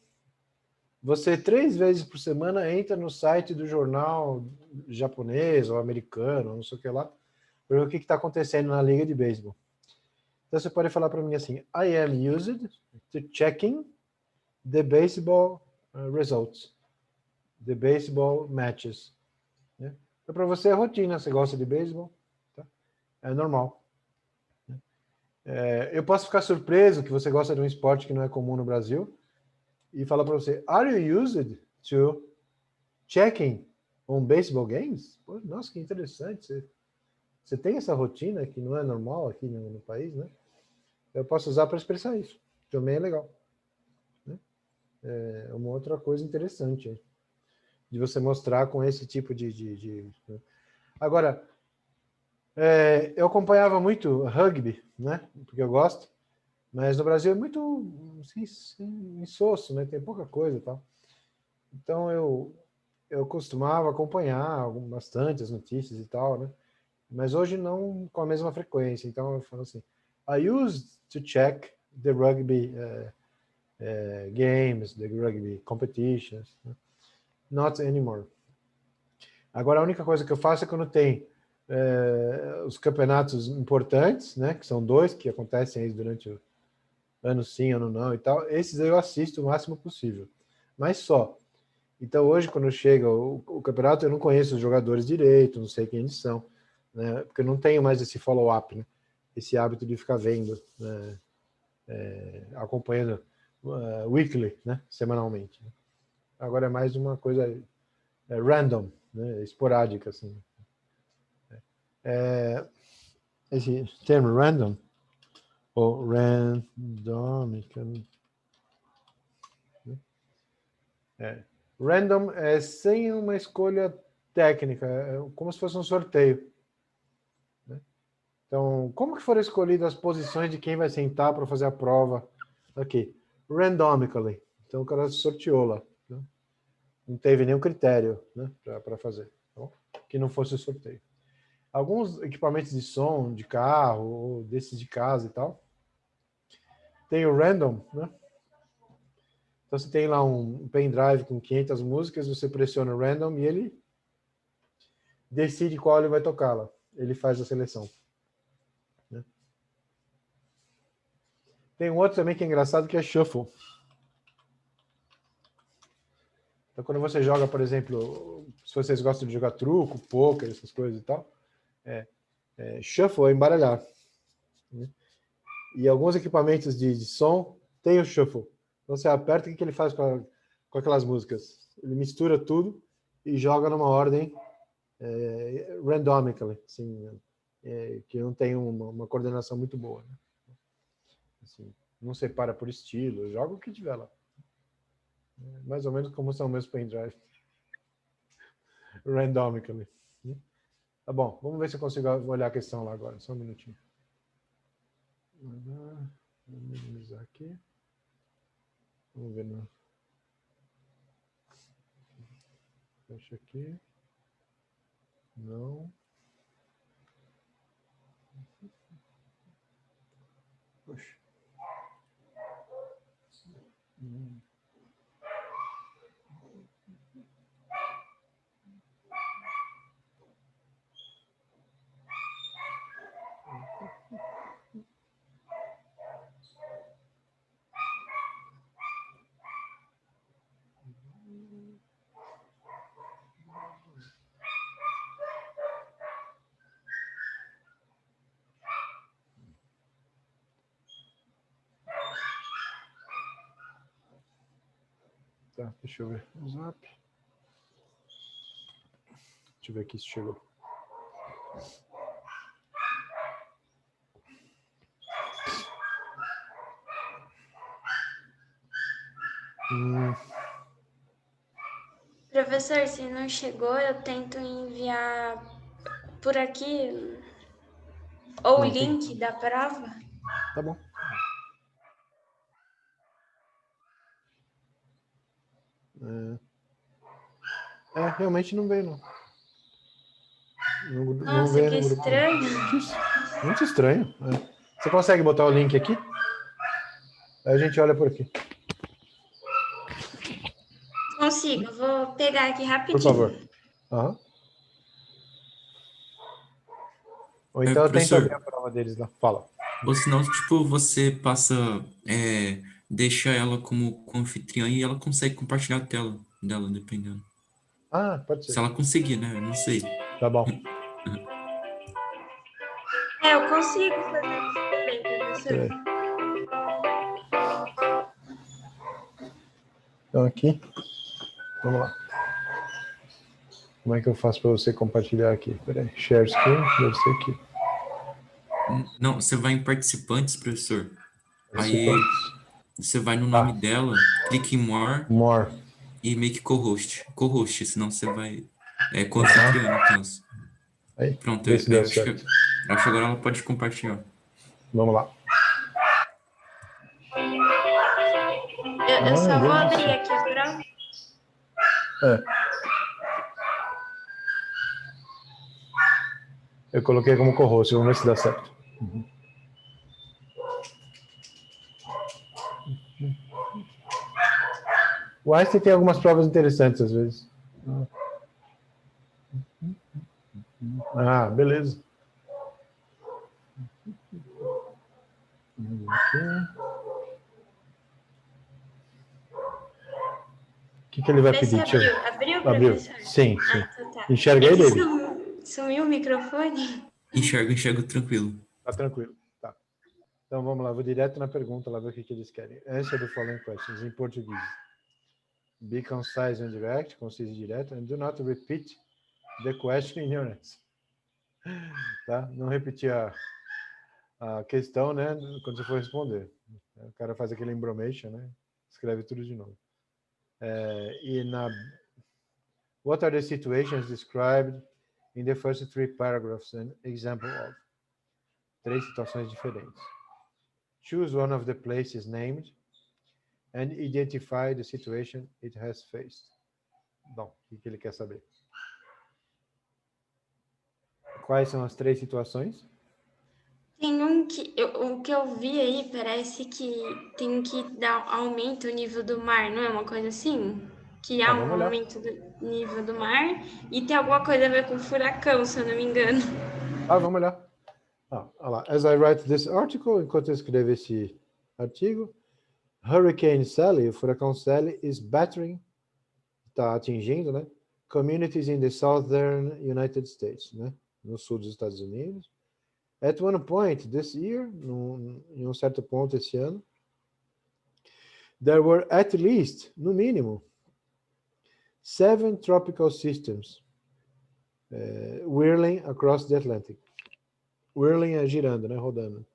você 3 vezes por semana entra no site do jornal japonês ou americano, não sei o que lá, para ver o que está acontecendo na liga de beisebol. Então você pode falar para mim assim, I am used to checking the baseball results, the baseball matches. Né? Então para você é rotina, você gosta de beisebol, tá? É normal. Eu posso ficar surpreso que você gosta de um esporte que não é comum no Brasil, e falar para você, are you used to checking on baseball games? Pô, nossa, que interessante. Você tem essa rotina que não é normal aqui no país, né? Eu posso usar para expressar isso. Também é legal. Né? É uma outra coisa interessante de você mostrar com esse tipo de... Agora, eu acompanhava muito rugby, né? Porque eu gosto. Mas no Brasil é muito insosso, né? Tem pouca coisa e tal. Então eu costumava acompanhar bastante as notícias e tal, né? Mas hoje não com a mesma frequência. Então eu falo assim, I used to check the rugby games, the rugby competitions. Né? Not anymore. Agora a única coisa que eu faço é quando tem os campeonatos importantes, né? Que são 2 que acontecem aí durante o ano sim, ano não e tal. Esses eu assisto o máximo possível. Mas só. Então, hoje, quando chega o campeonato, eu não conheço os jogadores direito, não sei quem eles são, né? Porque eu não tenho mais esse follow-up, né? Esse hábito de ficar vendo, né? Acompanhando weekly, né? Semanalmente. Né? Agora é mais uma coisa random, né? Esporádica, assim. Esse termo random, ou randomica, random é sem uma escolha técnica, é como se fosse um sorteio. Né? Então, como que foram escolhidas as posições de quem vai sentar para fazer a prova? Aqui, randomically. Então, o cara sorteou lá. Né? Não teve nenhum critério, né, para fazer. Tá bom? Que não fosse o sorteio. Alguns equipamentos de som, de carro, ou desses de casa e tal, tem o random, né? Então, você tem lá um pendrive com 500 músicas, você pressiona o random e ele decide qual ele vai tocar lá. Ele faz a seleção. Né? Tem um outro também que é engraçado, que é shuffle. Então, quando você joga, por exemplo, se vocês gostam de jogar truco, poker, essas coisas e tal, shuffle é embaralhar. Né? E alguns equipamentos de som tem o shuffle. Então, você aperta, o que ele faz com aquelas músicas? Ele mistura tudo e joga numa ordem randomically, assim, que não tem uma coordenação muito boa. Né? Assim, não separa por estilo, joga o que tiver lá. Mais ou menos como são meus pendrive. Randomically. Tá bom, vamos ver se eu consigo olhar a questão lá agora. Só um minutinho. Vou minimizar aqui. Vamos ver. Fecha aqui. Não. Poxa. Tá, deixa eu ver. O Zap. Deixa eu ver aqui se chegou. Professor, se não chegou, eu tento enviar por aqui ou o link da prova. Tá bom. Realmente não veio, não. Não Nossa, veio que no grupo. estranho. Muito estranho. Você consegue botar o link aqui? Aí a gente olha por aqui. Consigo, vou pegar aqui Por rapidinho. favor. Aham. Ou então eu tento abrir a Professor, prova deles lá. Fala. ou senão, tipo, você passa, deixa ela como anfitriã e ela consegue compartilhar a tela dela, dependendo. Ah, pode Se ser. ela conseguir, né? Eu não sei. Tá bom. Eu consigo fazer isso também, professor. Peraí. Então aqui. Vamos lá. Como é que eu faço para você compartilhar aqui? Peraí. Share screen. Deve ser aqui. Não, você vai em participantes, professor. Aí Participantes. você vai no nome dela, clique em More More. e make co-host. Co-host, senão você vai. Co-anfitriã, no caso. Aí. Pronto, Vê se aí deu acho certo. que agora ela pode compartilhar. Vamos lá. Eu só vou Deus do abrir céu. aqui a prova. Eu coloquei como co-host. Vamos ver se dá certo. O Einstein tem algumas provas interessantes às vezes. Ah, beleza. Aqui. que ele vai Vê se pedir? abriu, Abriu. professor? Sim, sim. Ah, então tá. Enxerga aí, David? Sumiu o microfone? Enxergo tranquilo. Tá tranquilo. Tá. Então vamos lá, vou direto na pergunta, lá ver o que eles querem. Answer the following questions em português. Be concise and direct, conciso e direto, and do not repeat the question in your answer. Tá? Não repetir a questão, né, quando você for responder. O cara faz aquele embromation, né? Escreve tudo de novo. What are the situations described in the first 3 paragraphs an example of? 3 situações diferentes. Choose one of the places named and identify the situation it has faced. Bom, o que ele quer saber? Quais são as 3 situações? Tem o que eu vi aí parece que tem que dar aumento o nível do mar, não é uma coisa assim? Que há um Vamos olhar. aumento do nível do mar e tem alguma coisa a ver com furacão, se eu não me engano. Vamos olhar. Olha lá. As I write this article, enquanto eu escrevo esse artigo, Hurricane Sally, o furacão Sally, is battering, está atingindo, né? Communities in the southern United States, né? No sul dos Estados Unidos. At one point this year, em um certo ponto esse ano, there were at least, no mínimo, 7 tropical systems whirling across the Atlantic. Whirling é girando, né? Rodando.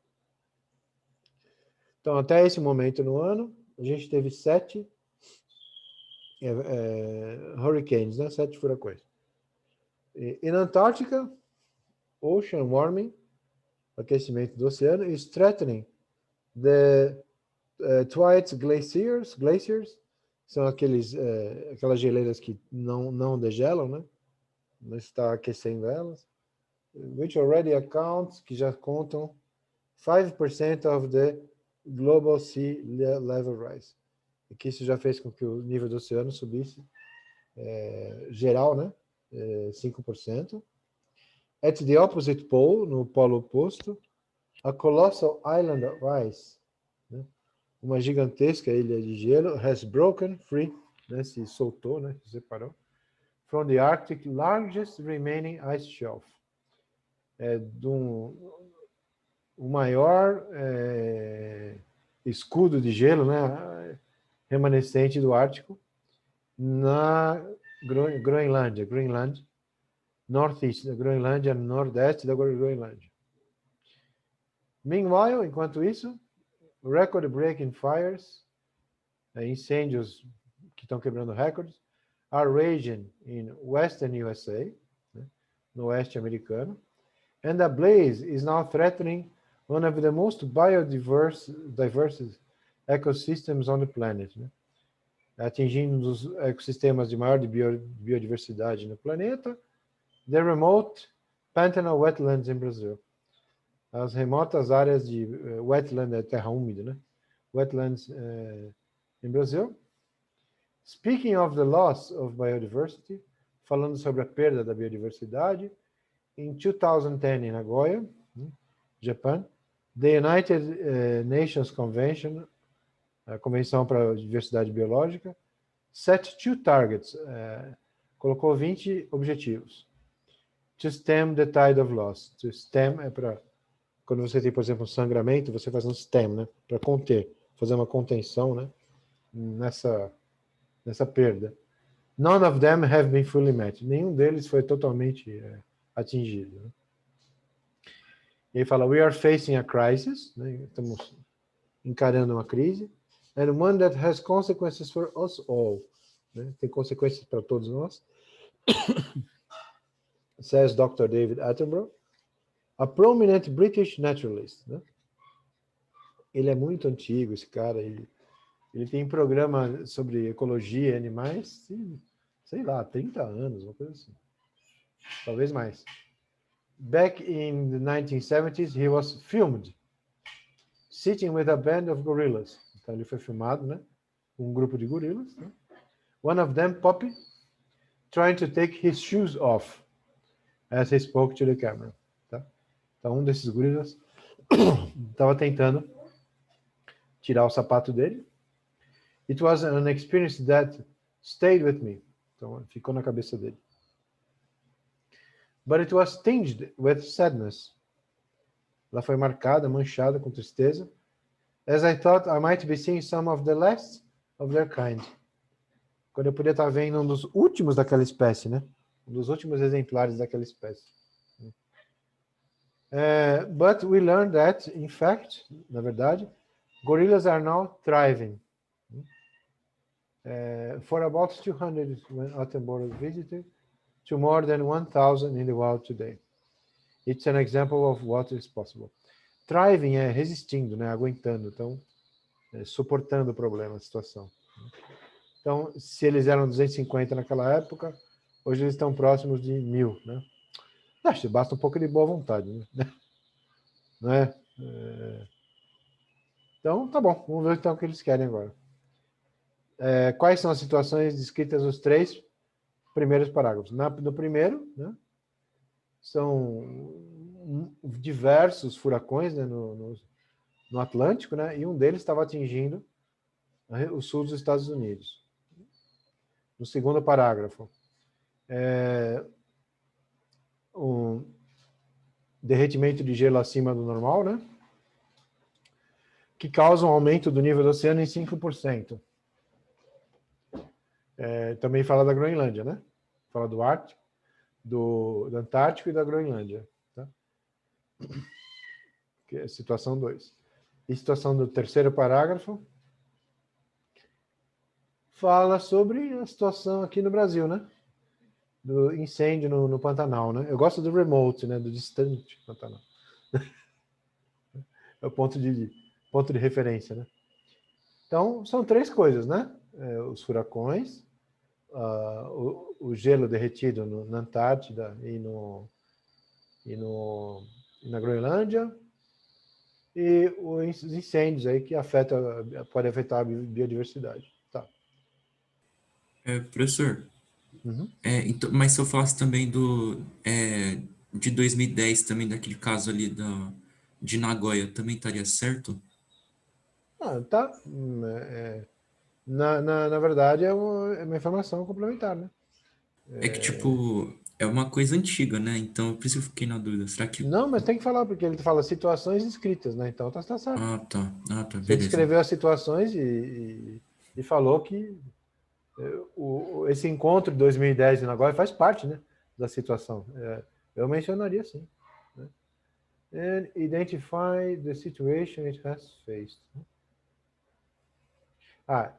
Então, até esse momento no ano, a gente teve 7 hurricanes, né? 7 furacões. E na Antártica, ocean warming, aquecimento do oceano, is threatening the Thwaites glaciers, são aquelas geleiras que não degelam, né? Não está aquecendo elas, which already accounts, que já contam 5% of the global sea level rise. E que isso já fez com que o nível do oceano subisse, geral, né? 5%. At the opposite pole, no polo oposto, a colossal island of ice, né? Uma gigantesca ilha de gelo, has broken free, né? Se soltou, né? Se separou, from the Arctic largest remaining ice shelf. O maior escudo de gelo, né? Remanescente do Ártico, na Groenlândia, Northeast da Groenlândia, Nordeste da Groenlândia. Meanwhile, enquanto isso, record-breaking fires, incêndios que estão quebrando recordes, are raging in Western USA, né, no oeste americano, and a blaze is now threatening one of the most diverse ecosystems on the planet, né, atingindo um dos ecossistemas de maior biodiversidade no planeta, the remote Pantanal wetlands in Brazil. As remotas áreas de wetland, é terra úmida, né? Wetlands em Brasil. Speaking of the loss of biodiversity, falando sobre a perda da biodiversidade, in 2010 em Nagoya, Japão, the United Nations Convention, a Convenção para a Diversidade Biológica, set 2 targets, colocou 20 objetivos. To stem the tide of loss. To stem é para, quando você tem, por exemplo, um sangramento, você faz um stem, né? Para conter, fazer uma contenção, né? Nessa perda. None of them have been fully met. Nenhum deles foi totalmente atingido. Né? E ele fala, we are facing a crisis, né? Estamos encarando uma crise, and one that has consequences for us all. Né? Tem consequências para todos nós. Says Dr. David Attenborough, a prominent British naturalist. Né? Ele é muito antigo, esse cara. Ele tem programa sobre ecologia e animais, sei lá, 30 anos, uma coisa assim. Talvez mais. Back in the 1970s, he was filmed sitting with a band of gorillas. Então ele foi filmado, né? Um grupo de gorilas. Né? One of them, Poppy, trying to take his shoes off as he spoke to the camera. Tá? Então um desses gorilas estava tentando tirar o sapato dele. It was an experience that stayed with me. Então, ficou na cabeça dele. But it was tinged with sadness. Ela foi marcada, manchada com tristeza. As I thought I might be seeing some of the last of their kind. Quando eu podia estar vendo um dos últimos daquela espécie, né? Um dos últimos exemplares daquela espécie. But we learned that, in fact, na verdade, gorillas are now thriving. For about 200 when Attenborough visited, to more than 1,000 in the wild today. It's an example of what is possible. Thriving é resistindo, né? Aguentando, então, suportando o problema, a situação. Então, se eles eram 250 naquela época, hoje eles estão próximos de 1.000, né? Acho que basta um pouco de boa vontade, né? Não é? Então, tá bom. Vamos ver então o que eles querem agora. Quais são as situações descritas nos 3 primeiros parágrafos? No primeiro, né? São diversos furacões, né, no Atlântico, né? E um deles estava atingindo o sul dos Estados Unidos. No segundo parágrafo, um derretimento de gelo acima do normal, né? Que causa um aumento do nível do oceano em 5%. Também fala da Groenlândia, né? Fala do Ártico, do Antártico e da Groenlândia. Tá? Que é situação 2. E situação do terceiro parágrafo fala sobre a situação aqui no Brasil, né? Do incêndio no Pantanal, né? Eu gosto do remote, né? Do distante Pantanal. É o ponto de referência, né? Então, são 3 coisas, né? Os furacões, o gelo derretido na Antártida e na Groenlândia, e os incêndios aí que pode afetar a biodiversidade. Tá. Professor, Uhum. então, mas se eu falasse também de 2010, também daquele caso ali de Nagoya, também estaria certo? Tá. Na verdade, é uma informação complementar, né? É que, tipo, é uma coisa antiga, né? Então, por isso eu fiquei na dúvida. Será que... Não, mas tem que falar, porque ele fala situações escritas, né? Então tá certo. Ah, tá. Você Beleza. descreveu as situações e falou que esse encontro de 2010 em Nagoya faz parte, né, da situação. Eu mencionaria sim. Né? And identify the situation it has faced.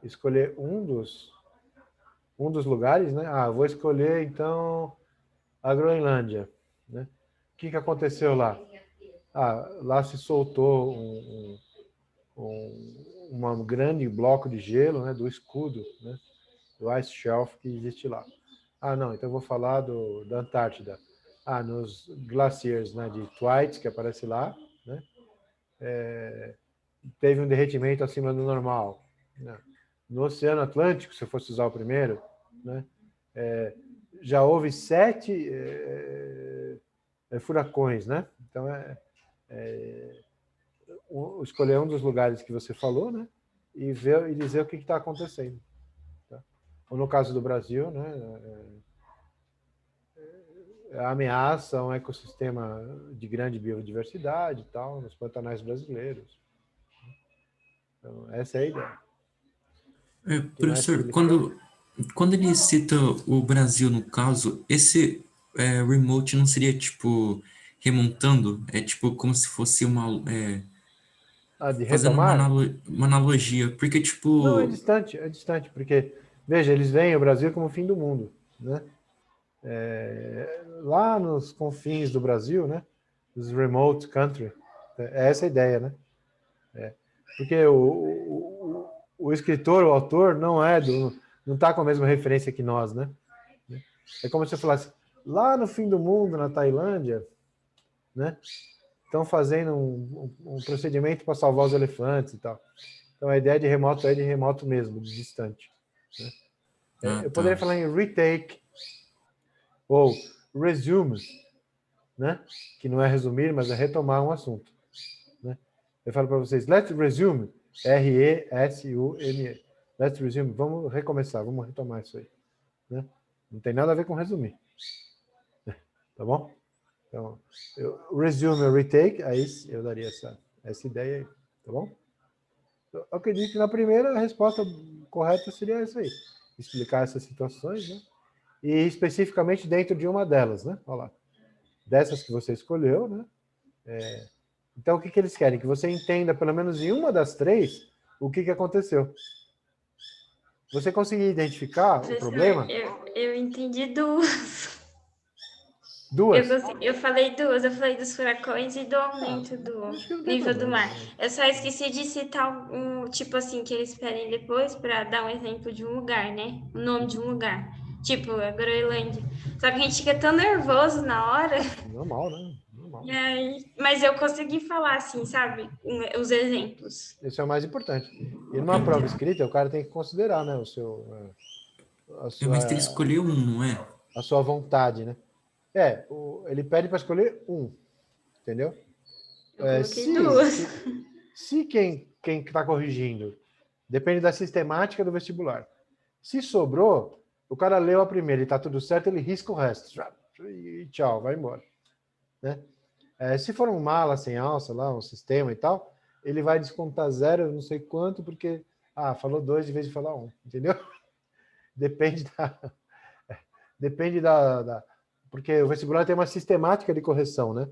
Escolher um dos lugares, né? Vou escolher, então, a Groenlândia. Né? O que aconteceu lá? Lá se soltou um grande bloco de gelo, né, do escudo, né, do ice shelf que existe lá. Não, então eu vou falar da Antártida. Nos glaciers, né, de Thwaites, que aparece lá, né, teve um derretimento acima do normal. Né? No Oceano Atlântico, se eu fosse usar o primeiro, né, já houve 7 furacões, né? Então, escolher um dos lugares que você falou, né? E dizer o que está acontecendo. Tá? Ou no caso do Brasil, né? Ameaça a um ecossistema de grande biodiversidade e tal, nos pantanais brasileiros. Então, essa é a ideia. Professor, quando ele cita o Brasil no caso, esse remote não seria tipo remontando? É tipo como se fosse De fazendo retomar? uma analogia, porque tipo... Não, é distante, porque, veja, eles veem o Brasil como o fim do mundo, né? Lá nos confins do Brasil, né? Os remote country, é essa a ideia, né? Porque o escritor, o autor, não está com a mesma referência que nós, né? É como se eu falasse, lá no fim do mundo, na Tailândia, né? Estão fazendo um procedimento para salvar os elefantes e tal. Então, a ideia de remoto é de remoto mesmo, de distante. Né? Eu poderia falar em retake ou resume, né? Que não é resumir, mas é retomar um assunto. Né? Eu falo para vocês, let's resume, R-E-S-U-M-E. Let's resume. Vamos recomeçar, vamos retomar isso aí. Né? Não tem nada a ver com resumir. Tá bom? Então, resume ou retake, aí eu daria essa ideia aí. Tá bom? Eu acredito que na primeira a resposta correta seria isso aí. Explicar essas situações, né? E especificamente dentro de uma delas, né? Olha lá. Dessas que você escolheu, né? Então, o que eles querem? Que você entenda, pelo menos em uma das três, o que aconteceu. Você conseguir identificar o Professor, problema? eu entendi duas. Duas? Eu falei duas, eu falei dos furacões e do aumento do Acho que não tem nível do problema, mar. né? Eu só esqueci de citar um, tipo assim, que eles pedem depois para dar um exemplo de um lugar, né? O nome de um lugar. Tipo, a Groenlândia. Só que a gente fica tão nervoso na hora. Normal, né? Normal. E aí, mas eu consegui falar assim, sabe? Os exemplos. Esse é o mais importante. E numa prova escrita, o cara tem que considerar, né? Mas tem que escolher um, não é? A sua vontade, né? Ele pede para escolher um, entendeu? Eu coloquei duas. Se quem está corrigindo depende da sistemática do vestibular. Se sobrou, o cara leu a primeira e está tudo certo, ele risca o resto. E tchau, vai embora. Né? Se for um mala sem alça, lá, um sistema e tal, ele vai descontar 0, não sei quanto, porque falou 2 em vez de falar 1, entendeu? Depende da porque o vestibular tem uma sistemática de correção, né?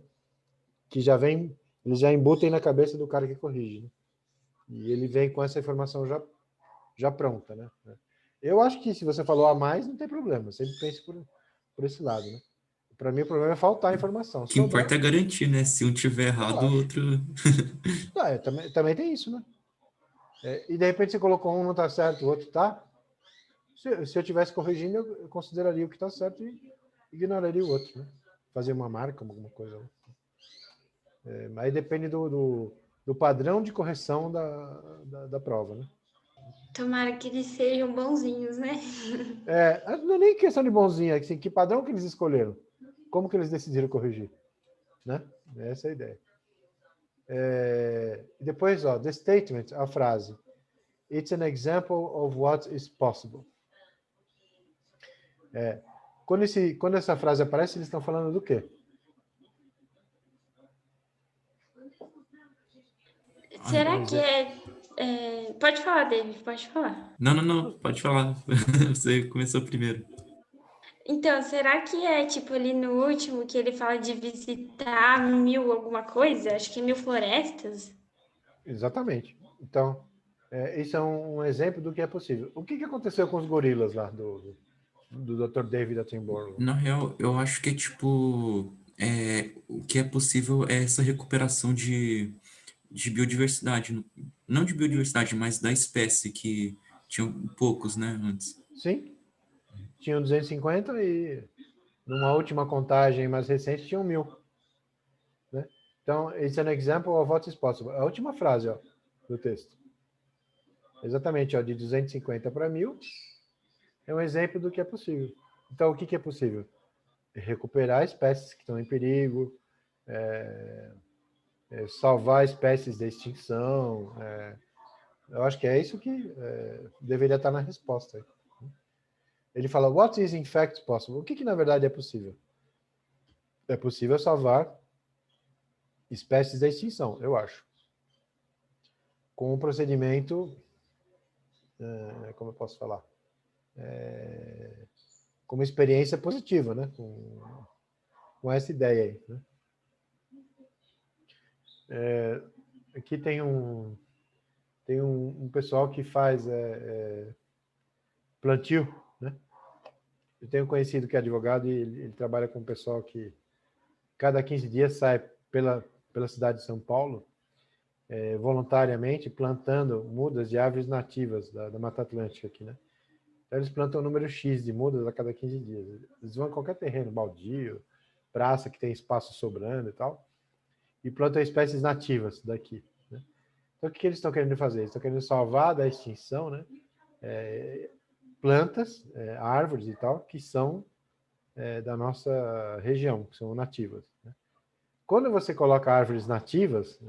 Que eles já embutem na cabeça do cara que corrige. Né? E ele vem com essa informação já pronta, né? Eu acho que se você falou a mais, não tem problema. Sempre pense por esse lado, né? Para mim, o problema é faltar informação. O que importa é garantir, né? Se um tiver errado, o outro... também tem isso, né? E de repente você colocou um não está certo, o outro está. Se eu tivesse corrigindo, eu consideraria o que está certo e ignoraria o outro, né? Fazer uma marca, alguma coisa. Mas depende do padrão de correção da prova, né? Tomara que eles sejam bonzinhos, né? Não é nem questão de bonzinho, é assim, que padrão que eles escolheram? Como que eles decidiram corrigir? Né? Essa é a ideia. Depois, the statement, a frase. It's an example of what is possible. Quando essa frase aparece, eles estão falando do quê? Será que pode falar, David, pode falar. Não, pode falar. Você começou primeiro. Então, será que é tipo ali no último que ele fala de visitar 1000 alguma coisa? Acho que 1000 florestas. Exatamente. Então, isso é um exemplo do que é possível. O que aconteceu com os gorilas lá do Dr. David Attenborough? Na real, eu acho que é tipo... o que é possível é essa recuperação de biodiversidade. Não de biodiversidade, mas da espécie, que tinham poucos, né, antes. Sim. Tinham 250 e numa última contagem mais recente tinham 1000. Né? Então, it's an example of what is possible. A última frase do texto. Exatamente, de 250 para 1000 é um exemplo do que é possível. Então, o que é possível? Recuperar espécies que estão em perigo, salvar espécies de extinção. Eu acho que é isso que deveria estar na resposta. Ele fala, what is in fact possible? O que na verdade é possível? É possível salvar espécies de extinção, eu acho. Com um procedimento, como eu posso falar? Com uma experiência positiva, né? Com essa ideia aí. Né? Aqui tem um pessoal que faz plantio, né? Eu tenho um conhecido que é advogado e ele trabalha com um pessoal que cada 15 dias sai pela cidade de São Paulo, voluntariamente, plantando mudas de árvores nativas da Mata Atlântica aqui, né? Então, eles plantam um número X de mudas a cada 15 dias. Eles vão a qualquer terreno, baldio, praça que tem espaço sobrando e tal, e plantam espécies nativas daqui. Né? Então, o que eles estão querendo fazer? Eles estão querendo salvar da extinção, né? Plantas, árvores e tal, que são da nossa região, que são nativas. Né? Quando você coloca árvores nativas,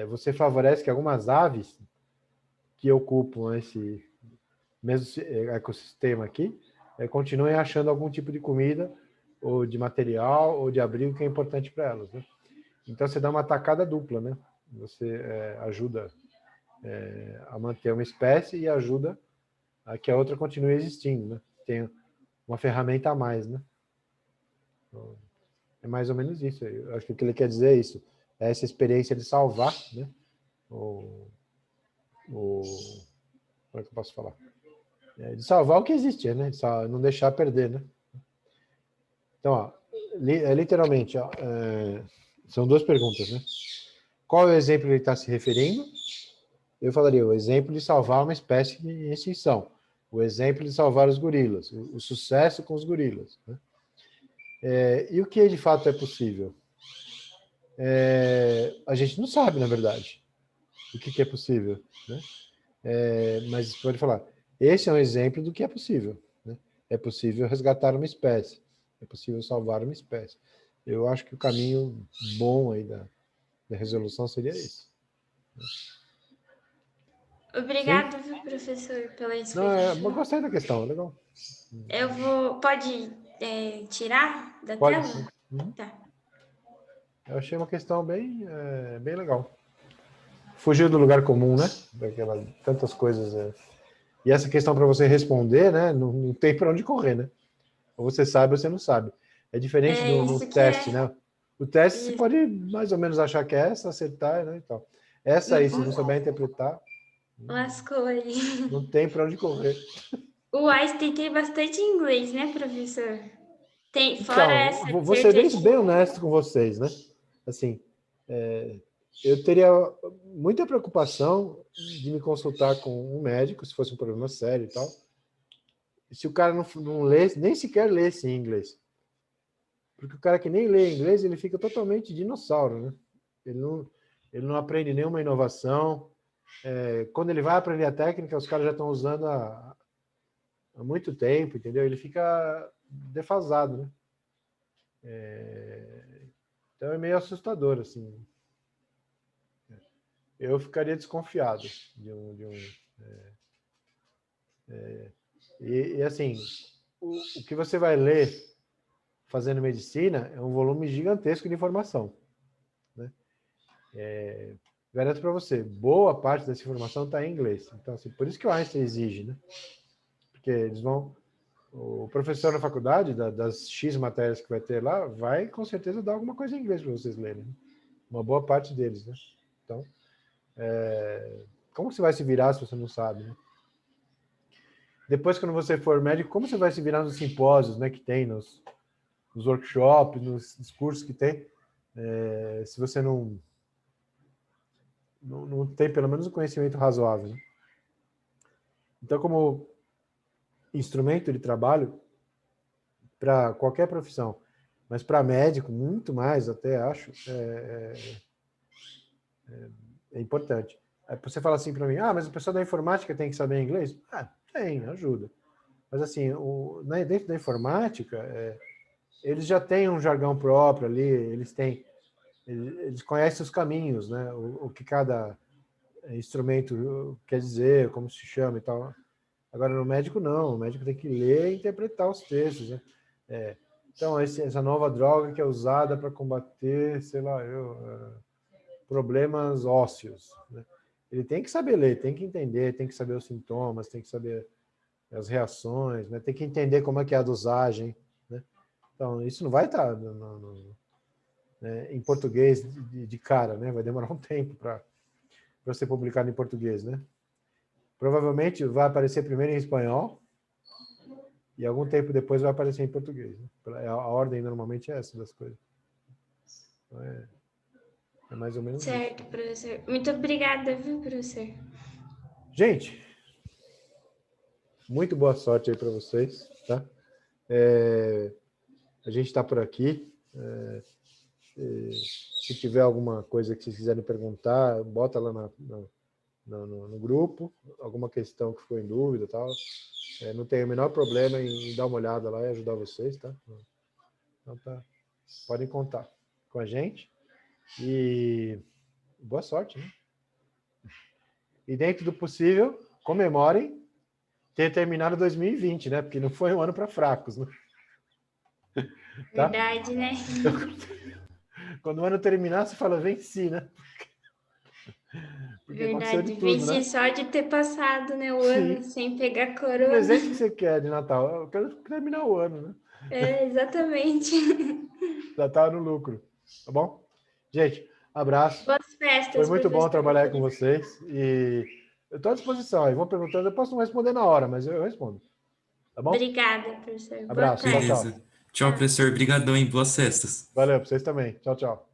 você favorece que algumas aves que ocupam esse mesmo ecossistema aqui, continuem achando algum tipo de comida, ou de material, ou de abrigo que é importante para elas, né? Então, você dá uma tacada dupla, né? Você ajuda a manter uma espécie e ajuda a que a outra continue existindo, né? Tem uma ferramenta a mais, né? Então, é mais ou menos isso. Eu acho que o que ele quer dizer é isso. É essa experiência de salvar, né? Como é que eu posso falar? De salvar o que existe, né? De não deixar perder, né? Então, ó, literalmente, ó, são duas perguntas, né? Qual é o exemplo que ele está se referindo? Eu falaria o exemplo de salvar uma espécie em extinção. O exemplo de salvar os gorilas. O sucesso com os gorilas, né? E o que de fato é possível? A gente não sabe, na verdade, o que é possível, né? Mas pode falar, esse é um exemplo do que é possível, né? É possível resgatar uma espécie, é possível salvar uma espécie. Eu acho que o caminho bom aí da resolução seria esse. Obrigada, viu, professor, pela Não, eu explicação. gostei da questão, legal. Eu vou. Pode tirar da Pode. tela? Uhum. Tá. Eu achei uma questão bem legal. Fugiu do lugar comum, né? Daquela, tantas coisas. E essa questão para você responder, né? Não tem para onde correr, né? Ou você sabe ou você não sabe. É diferente do Isso que teste, é. né? O teste você Isso. pode mais ou menos achar que é essa, acertar, né? Então, essa aí, se não souber interpretar, Lascou aí. não tem para onde correr. O Einstein tem bastante inglês, né, professor? Tem, fora Então, essa vou ser bem certeza. honesto com vocês, né? Assim, eu teria muita preocupação de me consultar com um médico, se fosse um problema sério e tal, se o cara não lê, nem sequer lesse em inglês. Porque o cara que nem lê inglês, ele fica totalmente dinossauro, né? Ele não aprende nenhuma inovação. Quando ele vai aprender a técnica, os caras já estão usando há muito tempo, entendeu? Ele fica defasado, né? Então é meio assustador, assim. Eu ficaria desconfiado e assim, o que você vai ler fazendo medicina é um volume gigantesco de informação, né? Garanto para você, boa parte dessa informação está em inglês. Então, assim, por isso que o Einstein exige, né? Porque eles vão... O professor na faculdade, das X matérias que vai ter lá, vai com certeza dar alguma coisa em inglês para vocês lerem, né? Uma boa parte deles, né? Então, como você vai se virar se você não sabe, né? Depois, quando você for médico, como você vai se virar nos simpósios, né, que tem, nos workshops, nos cursos que tem, se você não tem pelo menos um conhecimento razoável, né? Então, como instrumento de trabalho para qualquer profissão, mas para médico, muito mais, até acho, é importante. Aí você fala assim para mim, mas o pessoal da informática tem que saber inglês? Tem, ajuda. Mas assim, dentro da informática, eles já têm um jargão próprio ali, eles conhecem os caminhos, né? O que cada instrumento quer dizer, como se chama e tal. Agora, no médico, não. O médico tem que ler e interpretar os textos, né? Então, essa nova droga que é usada para combater, sei lá, problemas ósseos, né? Ele tem que saber ler, tem que entender, tem que saber os sintomas, tem que saber as reações, né? Tem que entender como é que é a dosagem, né? Então, isso não vai estar em português de cara, né? Vai demorar um tempo para ser publicado em português, né? Provavelmente vai aparecer primeiro em espanhol e algum tempo depois vai aparecer em português, né? A ordem normalmente é essa das coisas. Então, é mais ou menos Certo, isso. professor. Muito obrigada, viu, professor? Gente, muito boa sorte aí para vocês, tá? A gente está por aqui. Se tiver alguma coisa que vocês quiserem perguntar, bota lá no grupo, alguma questão que ficou em dúvida e tal. Não tenho o menor problema em dar uma olhada lá e ajudar vocês, tá? Então tá, podem contar com a gente. E boa sorte, né? E dentro do possível, comemorem ter terminado 2020, né? Porque não foi um ano para fracos, né? Tá? Verdade, né? Quando o ano terminar, você fala, venci, né? Porque aconteceu de Verdade. tudo, Venci né? só de ter passado, né, o Sim. ano sem pegar Que corona. presente que você quer de Natal? Eu quero terminar o ano, né? É, exatamente. Já tá no lucro, tá bom? Gente, abraço. Boas festas, Foi muito bom professor. trabalhar com vocês e eu estou à disposição. Aí vão perguntando, eu posso não responder na hora, mas eu respondo. Tá bom? Obrigada, professor. Boa Abraço. Tchau, tarde. tchau. Beleza. Tchau, professor. Obrigadão, hein? Boas festas. Valeu, para vocês também. Tchau, tchau.